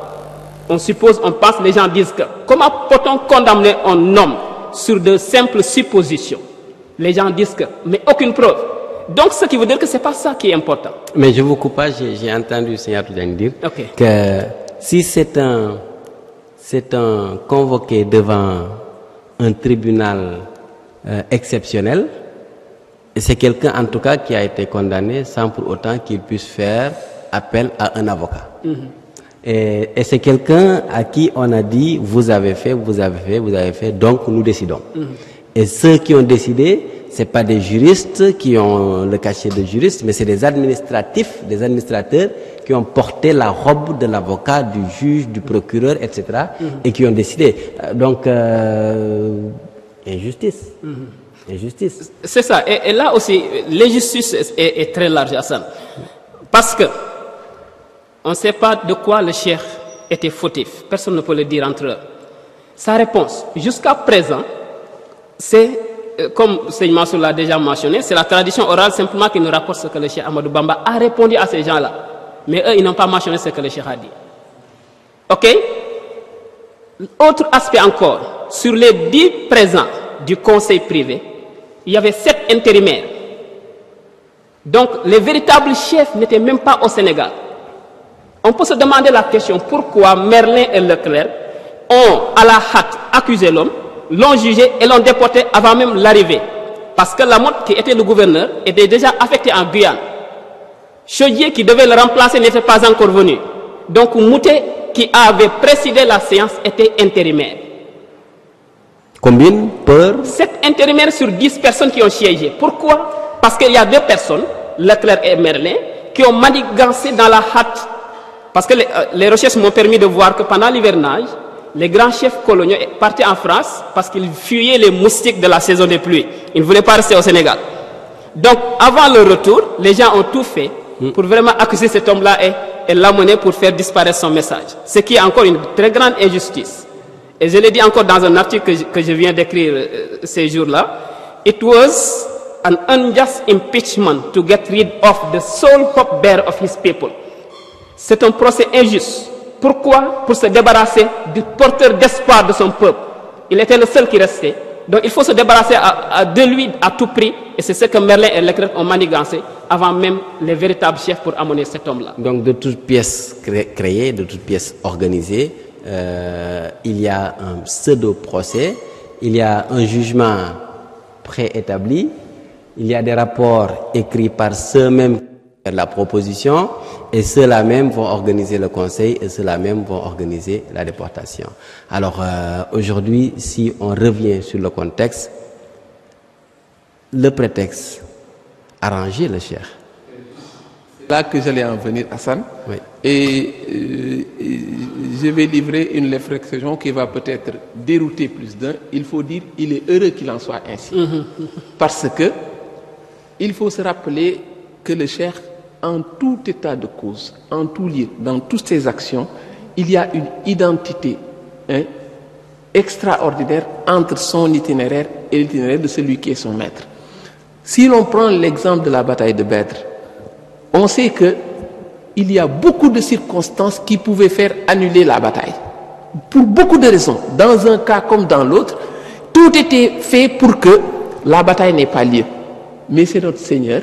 On suppose, on pense, les gens disent que. Comment peut-on condamner un homme sur de simples suppositions? Les gens disent que. Mais aucune preuve. Donc, ce qui veut dire que ce n'est pas ça qui est important. Mais je vous coupe pas, j'ai entendu le Seigneur Toudjani dire que si c'est un convoqué devant un tribunal exceptionnel, c'est quelqu'un en tout cas qui a été condamné sans pour autant qu'il puisse faire appel à un avocat. Et c'est quelqu'un à qui on a dit vous avez fait, donc nous décidons. Et ceux qui ont décidé, ce n'est pas des juristes qui ont le cachet de juriste, mais c'est des administratifs, des administrateurs qui ont porté la robe de l'avocat, du juge, du procureur, etc. Et qui ont décidé. Donc, injustice. Injustice. C'est ça. Et là aussi, l'injustice est très large, Hassan. Parce que on ne sait pas de quoi le cheikh était fautif. Personne ne peut le dire entre eux. Sa réponse, jusqu'à présent, c'est, comme Seigneur Mansour l'a déjà mentionné, c'est la tradition orale simplement qui nous rapporte ce que le cheikh Ahmadou Bamba a répondu à ces gens-là. Mais eux, ils n'ont pas mentionné ce que le cheikh a dit. Ok? Autre aspect encore, sur les 10 présents du conseil privé, il y avait 7 intérimaires. Donc, les véritables chefs n'étaient même pas au Sénégal. On peut se demander la question, pourquoi Merlin et Leclerc ont, à la hâte, accusé l'homme, l'ont jugé et l'ont déporté avant même l'arrivée. Parce que Lamotte, qui était le gouverneur, était déjà affecté en Guyane. Chaudier, qui devait le remplacer, n'était pas encore venu. Donc Mouté, qui avait présidé la séance, était intérimaire. Combien? 7 intérimaires sur 10 personnes qui ont siégé. Pourquoi? Parce qu'il y a 2 personnes, Leclerc et Merlin, qui ont manigancé dans la hâte. Parce que les recherches m'ont permis de voir que pendant l'hivernage, les grands chefs coloniaux partaient en France parce qu'ils fuyaient les moustiques de la saison des pluies. Ils ne voulaient pas rester au Sénégal. Donc, avant le retour, les gens ont tout fait pour vraiment accuser cet homme-là et l'amener pour faire disparaître son message. Ce qui est encore une très grande injustice. Et je l'ai dit encore dans un article que je viens d'écrire ces jours-là. It was an unjust impeachment to get rid of the sole hope-bearer of his people. C'est un procès injuste. Pourquoi? Pour se débarrasser du porteur d'espoir de son peuple. Il était le seul qui restait. Donc il faut se débarrasser de lui à tout prix. Et c'est ce que Merlin et Leclerc ont manigancé avant même les véritables chefs pour amener cet homme-là. Donc de toutes pièces créées, de toutes pièces organisées, il y a un pseudo-procès, il y a un jugement préétabli, il y a des rapports écrits par ceux-mêmes de la proposition, et ceux-là même vont organiser le conseil, et ceux-là même vont organiser la déportation. Alors aujourd'hui, si on revient sur le contexte, le prétexte arranger le cheikh. Là que j'allais en venir, Hassan. Oui. Et je vais livrer une réflexion qui va peut-être dérouter plus d'un. Il faut dire il est heureux qu'il en soit ainsi. Parce que il faut se rappeler que le cheikh, en tout état de cause, en tout lieu, dans toutes ses actions, il y a une identité extraordinaire entre son itinéraire et l'itinéraire de celui qui est son maître. Si l'on prend l'exemple de la bataille de Badr, on sait qu'il y a beaucoup de circonstances qui pouvaient faire annuler la bataille. Pour beaucoup de raisons. Dans un cas comme dans l'autre, tout était fait pour que la bataille n'ait pas lieu. Mais c'est notre Seigneur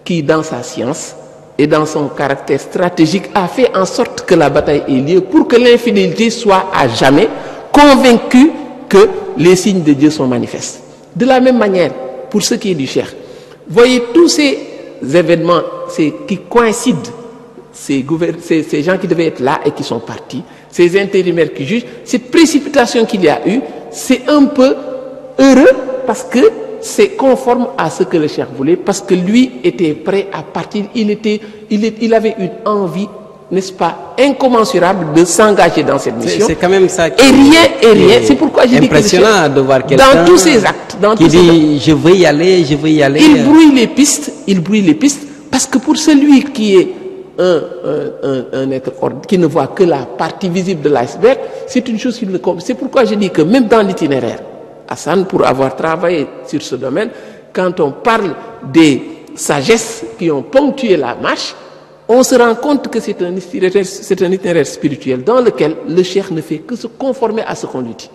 qui, dans sa science et dans son caractère stratégique, a fait en sorte que la bataille ait lieu pour que l'infidélité soit à jamais convaincue que les signes de Dieu sont manifestes. De la même manière, pour ce qui est du cheikh, voyez tous ces événements qui coïncident, ces gens qui devaient être là et qui sont partis, ces intérimaires qui jugent, cette précipitation qu'il y a eu, c'est un peu heureux parce que c'est conforme à ce que le cheikh voulait, parce que lui était prêt à partir, il avait une envie, n'est-ce pas, incommensurable de s'engager dans cette mission. C'est quand même ça qui et rien, c'est pourquoi j'ai dit que impressionnant de voir quelqu'un dans tous ses actes, qui dit je veux y aller. Il brouille les pistes, parce que pour celui qui est un être qui ne voit que la partie visible de l'iceberg, c'est une chose qu'il ne comprend. C'est pourquoi je dis que même dans l'itinéraire, Hassan, pour avoir travaillé sur ce domaine, quand on parle des sagesses qui ont ponctué la marche, on se rend compte que c'est un itinéraire spirituel dans lequel le cheikh ne fait que se conformer à ce qu'on lui dit.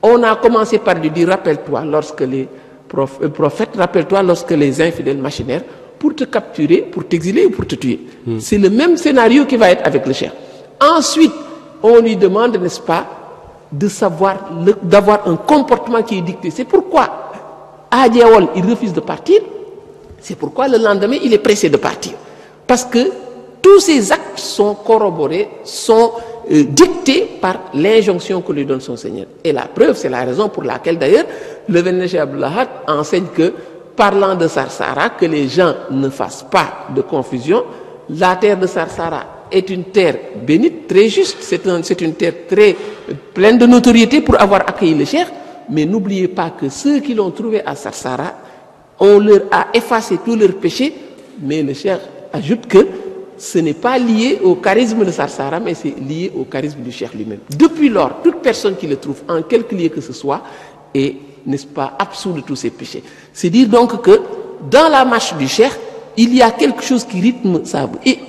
On a commencé par lui dire, rappelle-toi lorsque les prophètes, rappelle-toi lorsque les infidèles machinaires pour te capturer, pour t'exiler ou pour te tuer. C'est le même scénario qui va être avec le cheikh. Ensuite, on lui demande, n'est-ce pas, d'avoir un comportement qui est dicté. C'est pourquoi à Diawol, il refuse de partir. C'est pourquoi le lendemain, il est pressé de partir. Parce que tous ces actes sont corroborés, sont dictés par l'injonction que lui donne son Seigneur. Et la preuve, c'est la raison pour laquelle d'ailleurs, le Vénéché Abdullah enseigne que, parlant de Sarsara, que les gens ne fassent pas de confusion, la terre de Sarsara est une terre bénite, très juste, c'est une terre très pleine de notoriété pour avoir accueilli le cheikh, mais n'oubliez pas que ceux qui l'ont trouvé à Sarsara, on leur a effacé tous leurs péchés, mais le cheikh ajoute que ce n'est pas lié au charisme de Sarsara, mais c'est lié au charisme du cheikh lui-même. Depuis lors, toute personne qui le trouve, en quelque lieu que ce soit, est, n'est-ce pas, absous de tous ses péchés. C'est dire donc que dans la marche du cheikh, il y a quelque chose qui rythme ça. Et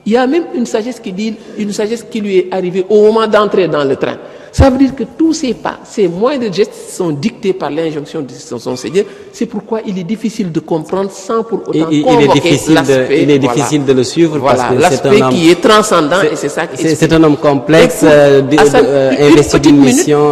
il y a même une sagesse qui lui est arrivée au moment d'entrer dans le train. Ça veut dire que tous ces pas, ces moindres gestes sont dictés par l'injonction de son Seigneur. C'est pourquoi il est difficile de comprendre sans pour autant convoquer l'aspect. Il est difficile de le suivre parce que l'aspect qui est transcendant et c'est ça qui c'est un homme complexe, investi d'une mission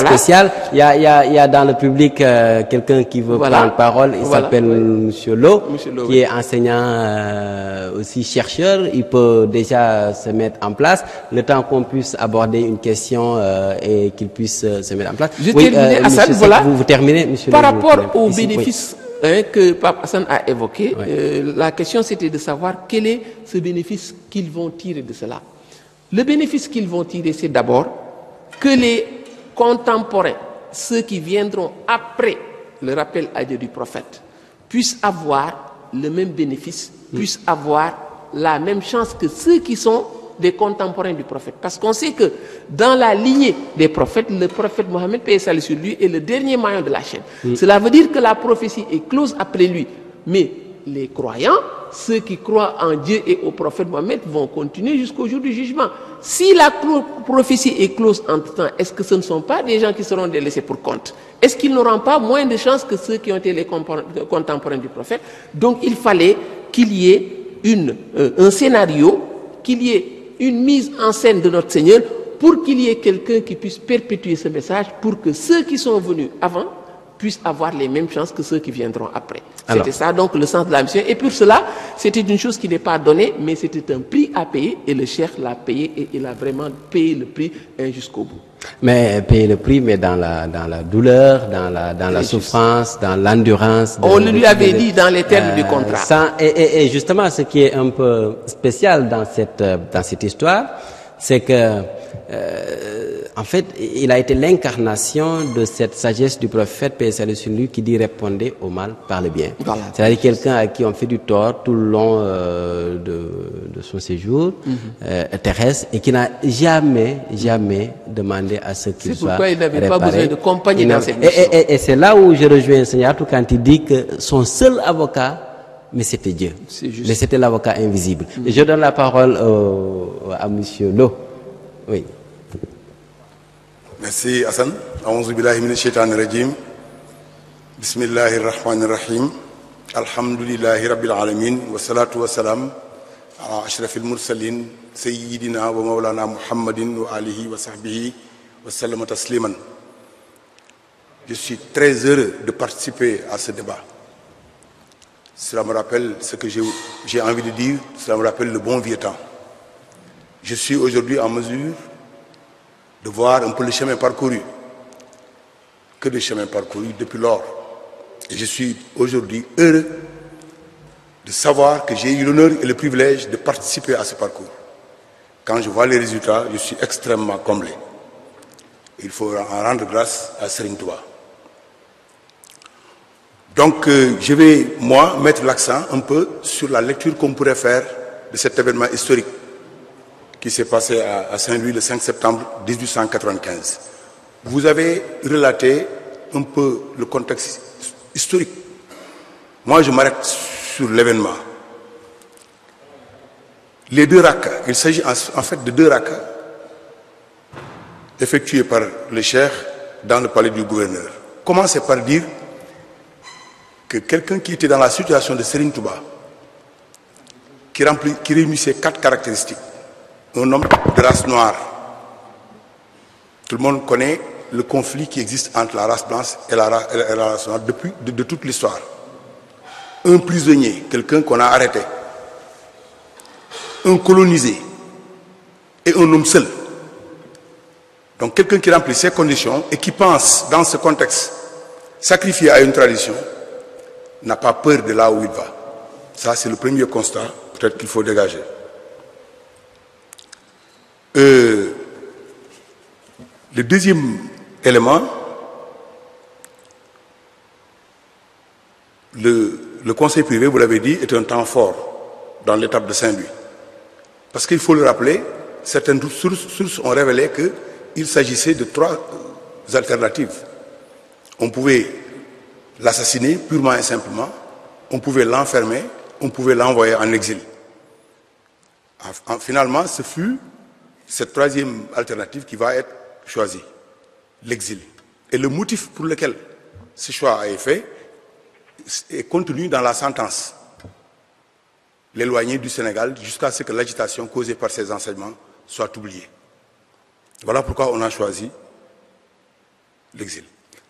spéciale. Il y a dans le public quelqu'un qui veut prendre parole. Il s'appelle Monsieur Lo, qui est enseignant aussi chercheur. Il peut déjà se mettre en place le temps qu'on puisse aborder une question et qu'il puisse se mettre en place. Je termine, Hassan, voilà. Vous terminez, monsieur. Par rapport aux bénéfices que Pape Hassan a évoqué, la question c'était de savoir quel est ce bénéfice qu'ils vont tirer de cela. Le bénéfice qu'ils vont tirer, c'est d'abord que les contemporains, ceux qui viendront après le rappel à Dieu du prophète, puissent avoir le même bénéfice, puissent avoir la même chance que ceux qui sont des contemporains du prophète. Parce qu'on sait que dans la lignée des prophètes, le prophète Mohammed, paix et salut sur lui, est le dernier maillon de la chaîne. Cela veut dire que la prophétie est close après lui. Mais les croyants, ceux qui croient en Dieu et au prophète Mohammed, vont continuer jusqu'au jour du jugement. Si la prophétie est close entre-temps, est-ce que ce ne sont pas des gens qui seront délaissés pour compte? Est-ce qu'ils n'auront pas moins de chances que ceux qui ont été les contemporains du prophète? Donc il fallait qu'il y ait un scénario, qu'il y ait une mise en scène de notre Seigneur pour qu'il y ait quelqu'un qui puisse perpétuer ce message, pour que ceux qui sont venus avant puissent avoir les mêmes chances que ceux qui viendront après. C'était ça donc le sens de la mission. Et pour cela, c'était une chose qui n'est pas donnée, mais c'était un prix à payer et le cheikh l'a payé et il a vraiment payé le prix jusqu'au bout. Mais payer le prix, mais dans la douleur, dans la souffrance, dans l'endurance. On le lui avait dit dans les termes du contrat. Et justement, ce qui est un peu spécial dans cette histoire, c'est que, en fait, il a été l'incarnation de cette sagesse du prophète, paix et salut sur lui, qui dit répondez au mal par le bien. Voilà. C'est-à-dire quelqu'un à qui on fait du tort tout le long de son séjour terrestre et qui n'a jamais demandé à ce qu'il soit réparé. C'est pourquoi il n'avait pas besoin de compagnie dans cette mission. Et c'est là où je rejoins Seigneur quand il dit que son seul avocat, mais c'était Dieu. Mais c'était l'avocat invisible. Et je donne la parole à Monsieur Lo. Oui. Merci Hassan. A'udhu billahi minash shaitanir rajim. Bismillahir rahmanir rahim. Alhamdulillahi rabbil alamin wa salatu wa salam ala ashrafil mursalin sayyidina wa maulana Muhammadin wa alihi wa sahbihi wa sallam tasliman. Je suis très heureux de participer à ce débat. Cela me rappelle ce que j'ai envie de dire, cela me rappelle le bon vieux temps. Je suis aujourd'hui en mesure de voir un peu le chemin parcouru. Que de chemin parcouru depuis lors. Et je suis aujourd'hui heureux de savoir que j'ai eu l'honneur et le privilège de participer à ce parcours. Quand je vois les résultats, je suis extrêmement comblé. Il faut en rendre grâce à Serigne Touba. Donc, je vais, moi, mettre l'accent un peu sur la lecture qu'on pourrait faire de cet événement historique qui s'est passé à Saint-Louis le 5 septembre 1895. Vous avez relaté un peu le contexte historique. Moi, je m'arrête sur l'événement. Les deux rakas, il s'agit en fait de deux rakas effectués par le cheikh dans le palais du gouverneur. Commencez par dire que quelqu'un qui était dans la situation de Serigne Touba, qui réunissait 4 caractéristiques, un homme de race noire. Tout le monde connaît le conflit qui existe entre la race blanche et la race noire depuis de toute l'histoire. Un prisonnier, quelqu'un qu'on a arrêté. Un colonisé et un homme seul. Donc quelqu'un qui remplit ces conditions et qui pense, dans ce contexte, sacrifier à une tradition, n'a pas peur de là où il va. Ça, c'est le premier constat, peut-être qu'il faut dégager. Le deuxième élément, le conseil privé, vous l'avez dit, est un temps fort dans l'étape de Saint-Louis. Parce qu'il faut le rappeler, certaines sources ont révélé qu'il s'agissait de 3 alternatives. On pouvait l'assassiner purement et simplement, on pouvait l'enfermer, on pouvait l'envoyer en exil. Finalement, ce fut cette troisième alternative qui va être choisie, l'exil. Et le motif pour lequel ce choix a été fait est contenu dans la sentence. L'éloigner du Sénégal jusqu'à ce que l'agitation causée par ces enseignements soit oubliée. Voilà pourquoi on a choisi l'exil.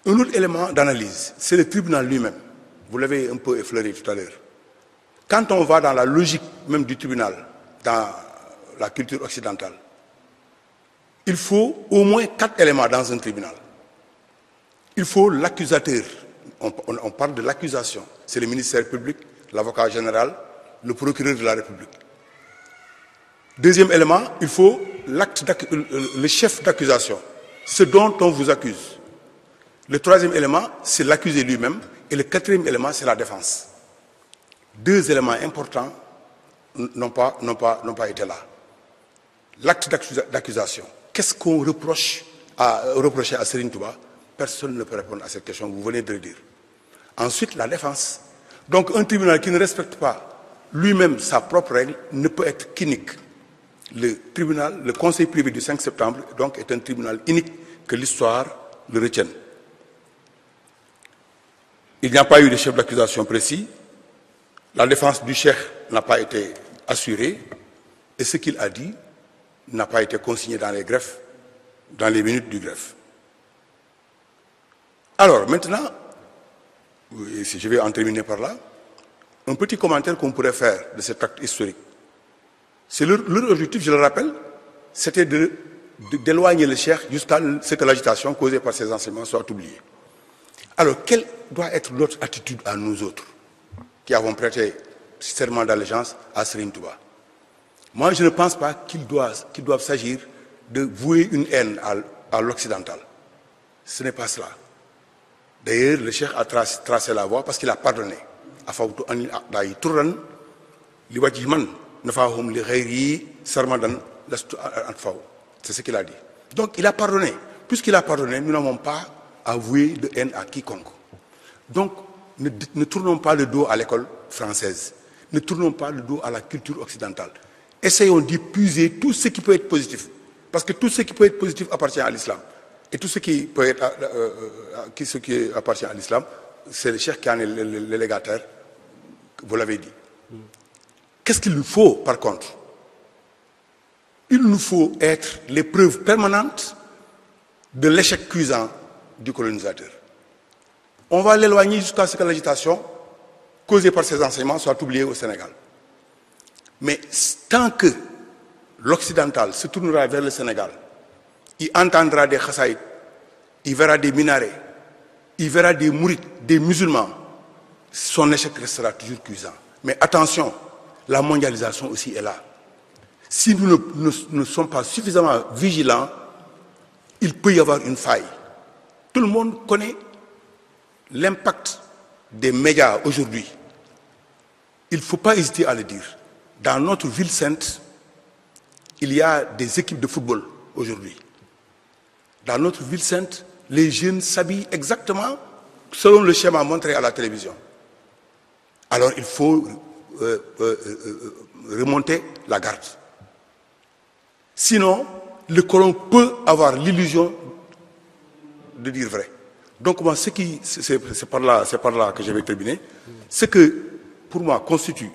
Un autre élément d'analyse, c'est le tribunal lui-même. Vous l'avez un peu effleuré tout à l'heure. Quand on va dans la logique même du tribunal, dans la culture occidentale, il faut au moins 4 éléments dans un tribunal. Il faut l'accusateur. On parle de l'accusation. C'est le ministère public, l'avocat général, le procureur de la République. Deuxième élément, il faut le chef d'accusation, ce dont on vous accuse. Le troisième élément, c'est l'accusé lui-même. Et le quatrième élément, c'est la défense. 2 éléments importants n'ont pas été là. L'acte d'accusation. Qu'est-ce qu'on reproche reprocher à Serigne Touba? Personne ne peut répondre à cette question, vous venez de le dire. Ensuite, la défense. Donc un tribunal qui ne respecte pas lui-même sa propre règle ne peut être qu'unique. Le conseil privé du 5 septembre donc, est un tribunal unique que l'histoire le retienne. Il n'y a pas eu de chef d'accusation précis. La défense du cheikh n'a pas été assurée. Et ce qu'il a dit n'a pas été consigné dans les greffes, dans les minutes du greffe. Alors, maintenant, et je vais en terminer par là, un petit commentaire qu'on pourrait faire de cet acte historique. C'est leur objectif, je le rappelle, c'était d'éloigner le cheikh jusqu'à ce que l'agitation causée par ces enseignements soit oubliée. Alors, quelle doit être notre attitude à nous autres, qui avons prêté serment d'allégeance à Serigne Touba? Moi, je ne pense pas qu'il doive s'agir de vouer une haine à l'occidental. Ce n'est pas cela. D'ailleurs, le cheikh a tracé la voie parce qu'il a pardonné. C'est ce qu'il a dit. Donc, il a pardonné. Puisqu'il a pardonné, nous n'avons pas à vouer de haine à quiconque. Donc, ne tournons pas le dos à l'école française. Ne tournons pas le dos à la culture occidentale. Essayons d'y puiser tout ce qui peut être positif. Parce que tout ce qui peut être positif appartient à l'islam. Et tout ce qui peut être, ce qui appartient à l'islam, c'est le cheikh qui en est le légataire, vous l'avez dit. Qu'est-ce qu'il nous faut, par contre? Il nous faut être les preuves permanentes de l'échec cuisant du colonisateur. On va l'éloigner jusqu'à ce que l'agitation causée par ces enseignements soit oubliée au Sénégal. Mais tant que l'occidental se tournera vers le Sénégal, il entendra des khassaïd, il verra des minarets, il verra des mourides, des musulmans, son échec restera toujours cuisant. Mais attention, la mondialisation aussi est là. Si nous ne sommes pas suffisamment vigilants, il peut y avoir une faille. Tout le monde connaît l'impact des médias aujourd'hui. Il ne faut pas hésiter à le dire. Dans notre ville sainte, il y a des équipes de football aujourd'hui. Dans notre ville sainte, les jeunes s'habillent exactement selon le schéma montré à la télévision. Alors il faut remonter la garde. Sinon, le colon peut avoir l'illusion de dire vrai. Donc moi, c'est par là que je vais terminer. Ce que, pour moi, constitue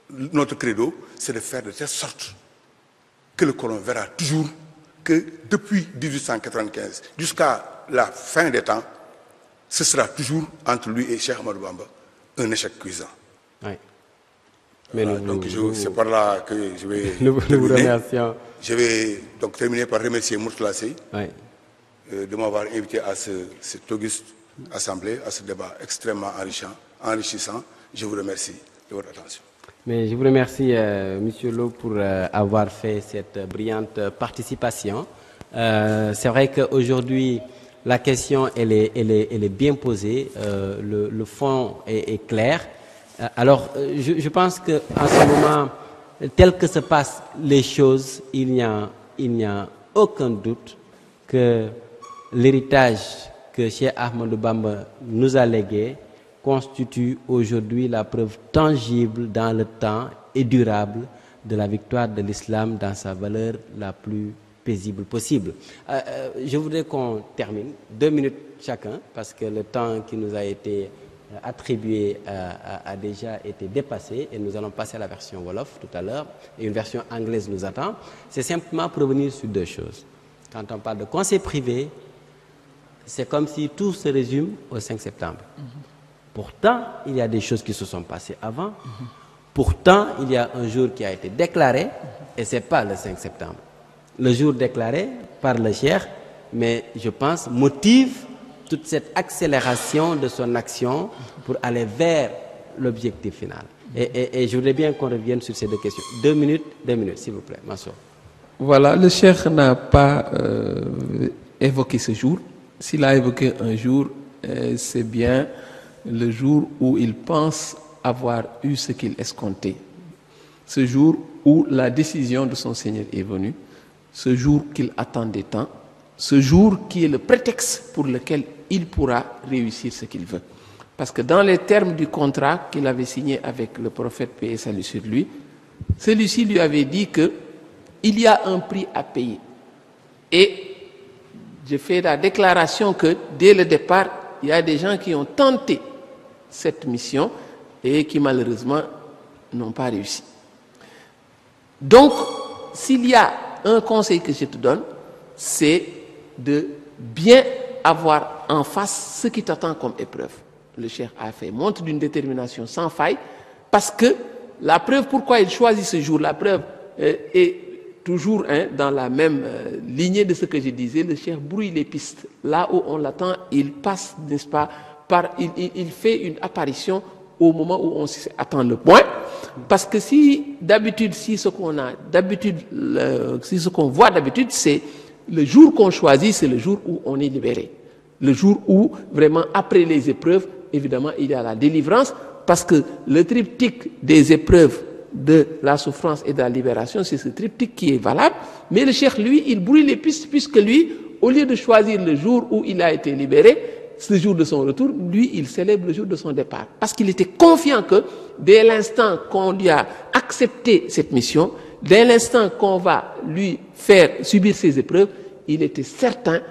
notre credo, c'est de faire de telle sorte que le colon verra toujours que depuis 1895 jusqu'à la fin des temps, ce sera toujours entre lui et Cheikh Ahmadou Bamba un échec cuisant. Oui. Mais donc c'est par là que je vais nous vous remercions. Je vais donc terminer par remercier Mourtala Sey de m'avoir invité à cette auguste assemblée, à ce débat extrêmement enrichissant. Je vous remercie de votre attention. Mais je vous remercie, Monsieur Lo, pour avoir fait cette brillante participation. C'est vrai qu'aujourd'hui, la question, elle est bien posée. Le fond est clair. Alors, je pense qu'en ce moment, tel que se passent les choses, il n'y a aucun doute que l'héritage que Cheikh Ahmadou Bamba nous a légué constitue aujourd'hui la preuve tangible dans le temps et durable de la victoire de l'islam dans sa valeur la plus paisible possible. Je voudrais qu'on termine 2 minutes chacun, parce que le temps qui nous a été attribué a déjà été dépassé et nous allons passer à la version Wolof tout à l'heure et une version anglaise nous attend. C'est simplement pour revenir sur 2 choses. Quand on parle de conseil privé, c'est comme si tout se résume au 5 septembre. Pourtant, il y a des choses qui se sont passées avant. Pourtant, il y a un jour qui a été déclaré et ce n'est pas le 5 septembre. Le jour déclaré par le cheikh, mais je pense, motive toute cette accélération de son action pour aller vers l'objectif final. Et je voudrais bien qu'on revienne sur ces 2 questions. 2 minutes, s'il vous plaît, Mansour. Voilà, le cheikh n'a pas évoqué ce jour. S'il a évoqué un jour, c'est bien le jour où il pense avoir eu ce qu'il escomptait. Ce jour où la décision de son Seigneur est venue. Ce jour qu'il attendait tant. Ce jour qui est le prétexte pour lequel il pourra réussir ce qu'il veut. Parce que dans les termes du contrat qu'il avait signé avec le prophète, paix et salut sur lui, celui-ci lui avait dit qu'il y a un prix à payer. Et je fais la déclaration que dès le départ, il y a des gens qui ont tenté cette mission et qui malheureusement n'ont pas réussi. Donc, s'il y a un conseil que je te donne, c'est de bien avoir en face ce qui t'attend comme épreuve. Le cheikh a fait montre d'une détermination sans faille, parce que la preuve pourquoi il choisit ce jour, la preuve est toujours dans la même lignée de ce que je disais. Le cheikh brouille les pistes. Là où on l'attend, il passe, n'est-ce pas, il fait une apparition au moment où on attend le point. Parce que si d'habitude, si ce qu'on voit d'habitude, c'est le jour qu'on choisit, c'est le jour où on est libéré. Le jour où, vraiment, après les épreuves, évidemment, il y a la délivrance, parce que le triptyque des épreuves, de la souffrance et de la libération, c'est ce triptyque qui est valable. Mais le cheikh, lui, il brouille les pistes, puisque lui, au lieu de choisir le jour où il a été libéré, ce jour de son retour, lui, il célèbre le jour de son départ. Parce qu'il était confiant que, dès l'instant qu'on lui a accepté cette mission, dès l'instant qu'on va lui faire subir ces épreuves, il était certain,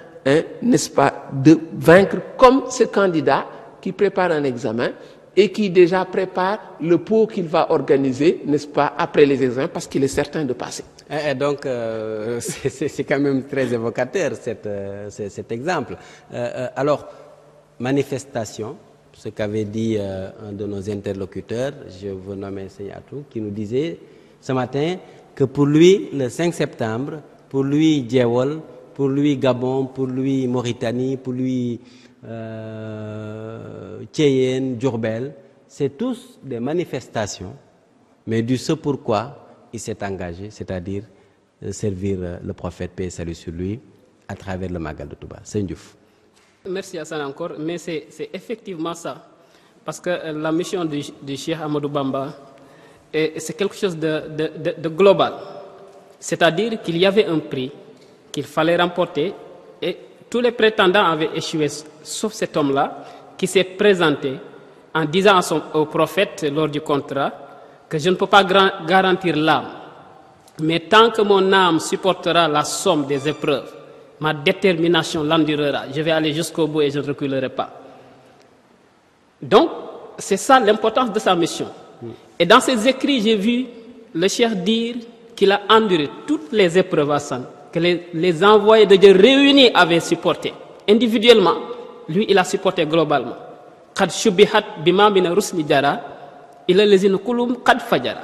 n'est-ce pas, de vaincre, comme ce candidat qui prépare un examen et qui déjà prépare le pot qu'il va organiser, n'est-ce pas, après les examens, parce qu'il est certain de passer. Et donc, c'est quand même très évocateur cet exemple. Alors, manifestation, ce qu'avait dit un de nos interlocuteurs, je vous nomme Seyatou, qui nous disait ce matin que pour lui, le 5 septembre, pour lui, Djewol, pour lui, Gabon, pour lui, Mauritanie, pour lui, Tchéyen, Djourbel, c'est tous des manifestations, mais du ce pourquoi il s'est engagé, c'est-à-dire servir le prophète, paix et salut sur lui, à travers le Magal de Touba. C'est Ndiouf. Merci Hassan encore, mais c'est effectivement ça. Parce que la mission du Cheikh Ahmadou Bamba, c'est quelque chose de global. C'est-à-dire qu'il y avait un prix qu'il fallait remporter et tous les prétendants avaient échoué, sauf cet homme-là qui s'est présenté en disant au prophète lors du contrat que je ne peux pas garantir l'âme, mais tant que mon âme supportera la somme des épreuves, ma détermination l'endurera. Je vais aller jusqu'au bout et je ne reculerai pas. Donc, c'est ça l'importance de sa mission. Et dans ses écrits, j'ai vu le cheikh dire qu'il a enduré toutes les épreuves à Hassan, que les envoyés de Dieu réunis avaient supporté. Individuellement, lui, il a supporté globalement. Qad shubihat bima min rusli jara ila lazina kulum qad fajara.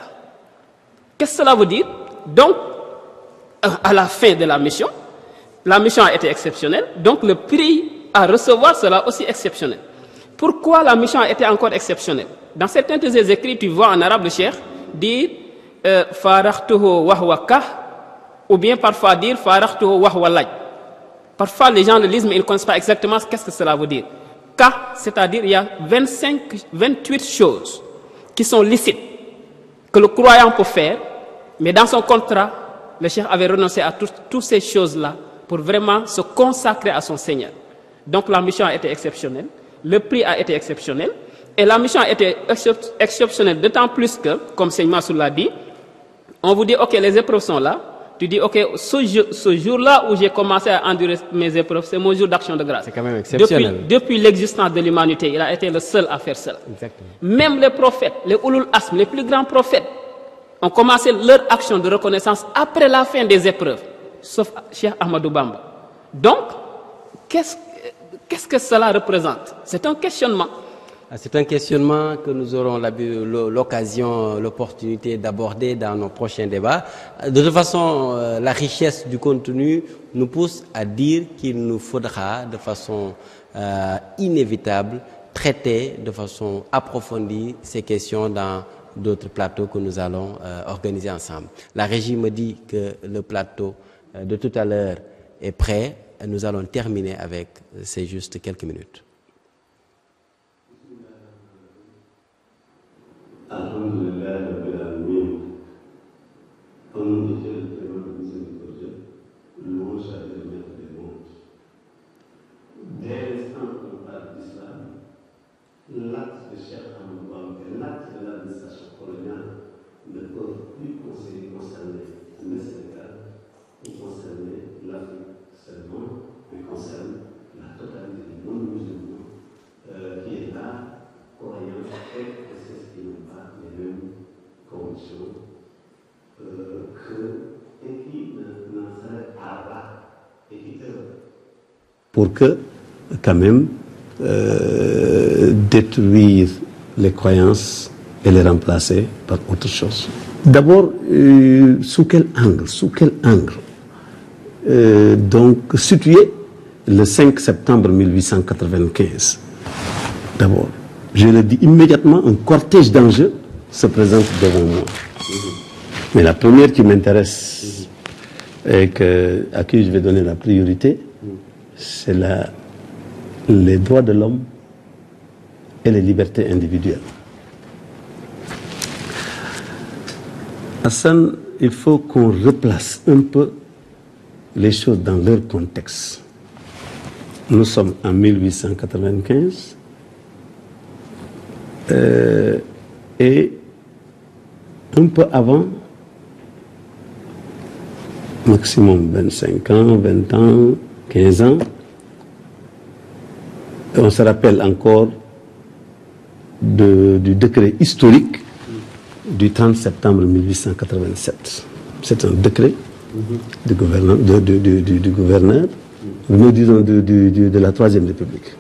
Qu'est-ce que cela veut dire? Donc, à la fin de la mission a été exceptionnelle, donc le prix à recevoir sera aussi exceptionnel. Pourquoi la mission a été encore exceptionnelle? Dans certains de ses écrits, tu vois en arabe le cheikh dire Farakhtuhu wahwa kah, ou bien parfois dire Farakhtuhu wahwa laj. Parfois les gens le lisent mais ils ne connaissent pas exactement ce que cela veut dire. Kah, c'est-à-dire il y a 28 choses qui sont licites que le croyant peut faire, mais dans son contrat, le cheikh avait renoncé à toutes ces choses-là pour vraiment se consacrer à son Seigneur. Donc la mission a été exceptionnelle, le prix a été exceptionnel, et la mission a été exceptionnelle d'autant plus que, comme Seigneur Mansour l'a dit, on vous dit, ok, les épreuves sont là, tu dis, ok, ce jour-là où j'ai commencé à endurer mes épreuves, c'est mon jour d'action de grâce. C'est quand même exceptionnel. Depuis l'existence de l'humanité, il a été le seul à faire cela. Exactement. Même les prophètes, les Ulul Asm, les plus grands prophètes, ont commencé leur action de reconnaissance après la fin des épreuves, sauf Cheikh Ahmadou Bamba. Donc, qu'est-ce que cela représente? C'est un questionnement. C'est un questionnement que nous aurons l'occasion, l'opportunité d'aborder dans nos prochains débats. De toute façon, la richesse du contenu nous pousse à dire qu'il nous faudra de façon inévitable traiter de façon approfondie ces questions dans d'autres plateaux que nous allons organiser ensemble. La régie me dit que le plateau de tout à l'heure est prêt. Nous allons terminer avec c'est juste quelques minutes. Alhamdulillah Rabbil Alamin. Au nom de Dieu, le témoin de miséricordieux, louange à Dieu, maître des mondes. Dès l'instant qu'on parle d'islam, l'acte de Cheikh Ahmadou Bamba et l'acte de l'administration coloniale ne peuvent plus concerner le Sénégal ou concerner l'Afrique seulement, mais concernent la totalité du monde musulman qui est là, croyant et ceux qui n'ont pas les mêmes conditions et qui n'en seraient pas là et qui œuvrent pour que quand même détruire les croyances et les remplacer par autre chose. D'abord, sous quel angle donc situé le 5 septembre 1895. D'abord, je le dis immédiatement, un cortège d'enjeux se présente devant moi. Mais la première qui m'intéresse et à qui je vais donner la priorité, c'est les droits de l'homme et les libertés individuelles. Hassan, il faut qu'on replace un peu les choses dans leur contexte. Nous sommes en 1895 et un peu avant, maximum 25 ans, 20 ans, 15 ans, on se rappelle encore du décret historique du 30 septembre 1887. C'est un décret du gouverneur, nous disons de la Troisième République.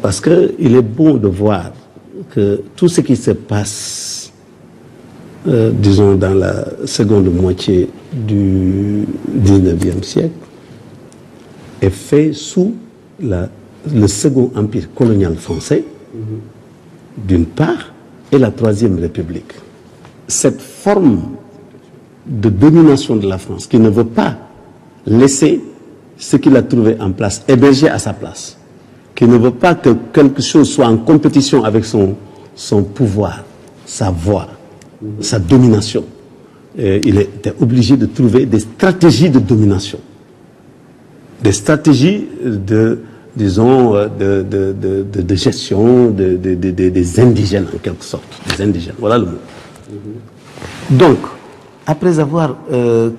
Parce qu'il est bon de voir que tout ce qui se passe, disons, dans la seconde moitié du 19e siècle, est fait sous le second empire colonial français, d'une part, et la Troisième République. Cette forme de domination de la France qui ne veut pas laisser ce qu'il a trouvé en place héberger à sa place, qui ne veut pas que quelque chose soit en compétition avec son pouvoir, sa voix, sa domination. Il était obligé de trouver des stratégies de domination, des stratégies de gestion des indigènes en quelque sorte, des indigènes, voilà le mot. Donc, après avoir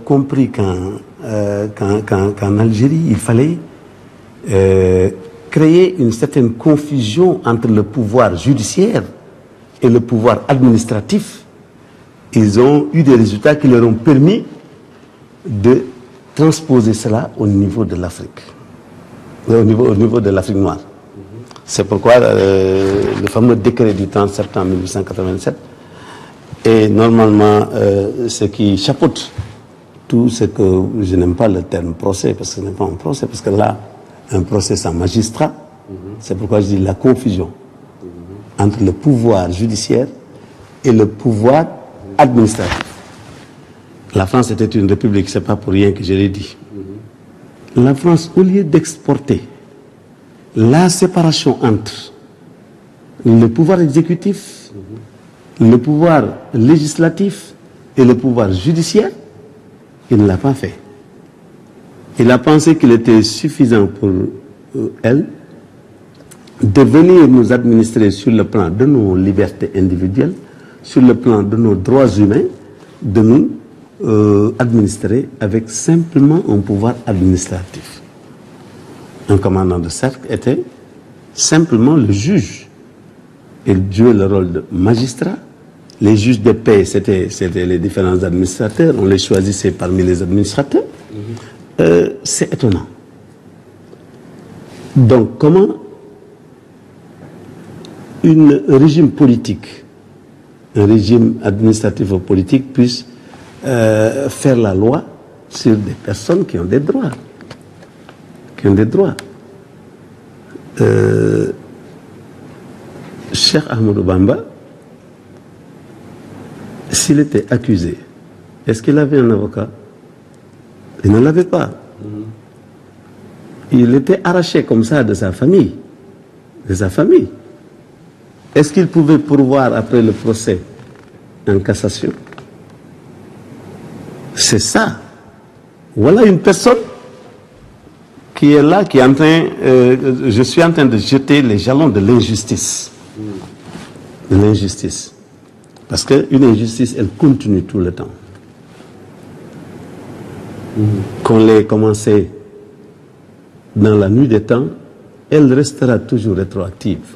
compris qu'en Algérie, il fallait créer une certaine confusion entre le pouvoir judiciaire et le pouvoir administratif, ils ont eu des résultats qui leur ont permis de transposer cela au niveau de l'Afrique, au niveau de l'Afrique noire. C'est pourquoi le fameux décret du 30 septembre 1887 est normalement ce qui chapeaute tout ce que, je n'aime pas le terme procès, parce que ce n'est pas un procès, parce que là, un procès sans magistrat, c'est pourquoi je dis la confusion entre le pouvoir judiciaire et le pouvoir administratif. La France était une république, c'est pas pour rien que je l'ai dit. La France, au lieu d'exporter la séparation entre le pouvoir exécutif, le pouvoir législatif et le pouvoir judiciaire, il ne l'a pas fait. Il a pensé qu'il était suffisant pour elle de venir nous administrer sur le plan de nos libertés individuelles, sur le plan de nos droits humains, de nous administrer avec simplement un pouvoir administratif. Un commandant de cercle était simplement le juge. Il jouait le rôle de magistrat. Les juges de paix, c'était les différents administrateurs. On les choisissait parmi les administrateurs. C'est étonnant. Donc, comment un régime politique, un régime administratif ou politique puisse faire la loi sur des personnes qui ont des droits. Cheikh Ahmadou Bamba, s'il était accusé, est-ce qu'il avait un avocat? Il ne l'avait pas. Il était arraché comme ça de sa famille. Est-ce qu'il pouvait pourvoir après le procès en cassation? C'est ça. Voilà une personne qui est là, qui est en train, je suis en train de jeter les jalons de l'injustice. De l'injustice. Parce qu'une injustice, elle continue tout le temps. Qu'on l'ait commencé dans la nuit des temps, elle restera toujours rétroactive.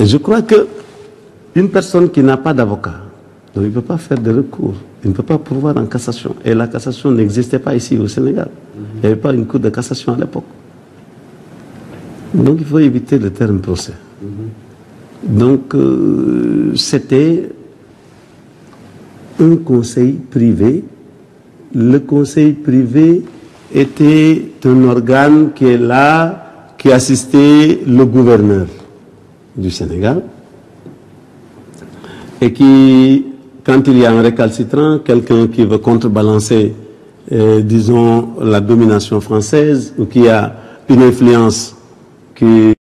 Et je crois que une personne qui n'a pas d'avocat, donc il ne peut pas faire de recours. il ne peut pas pourvoir en cassation. Et la cassation n'existait pas ici au Sénégal. Il n'y avait pas une cour de cassation à l'époque. Donc il faut éviter le terme procès. Donc c'était un conseil privé. Le conseil privé était un organe qui est là, qui assistait le gouverneur du Sénégal et qui, quand il y a un récalcitrant, quelqu'un qui veut contrebalancer, disons, la domination française ou qui a une influence qui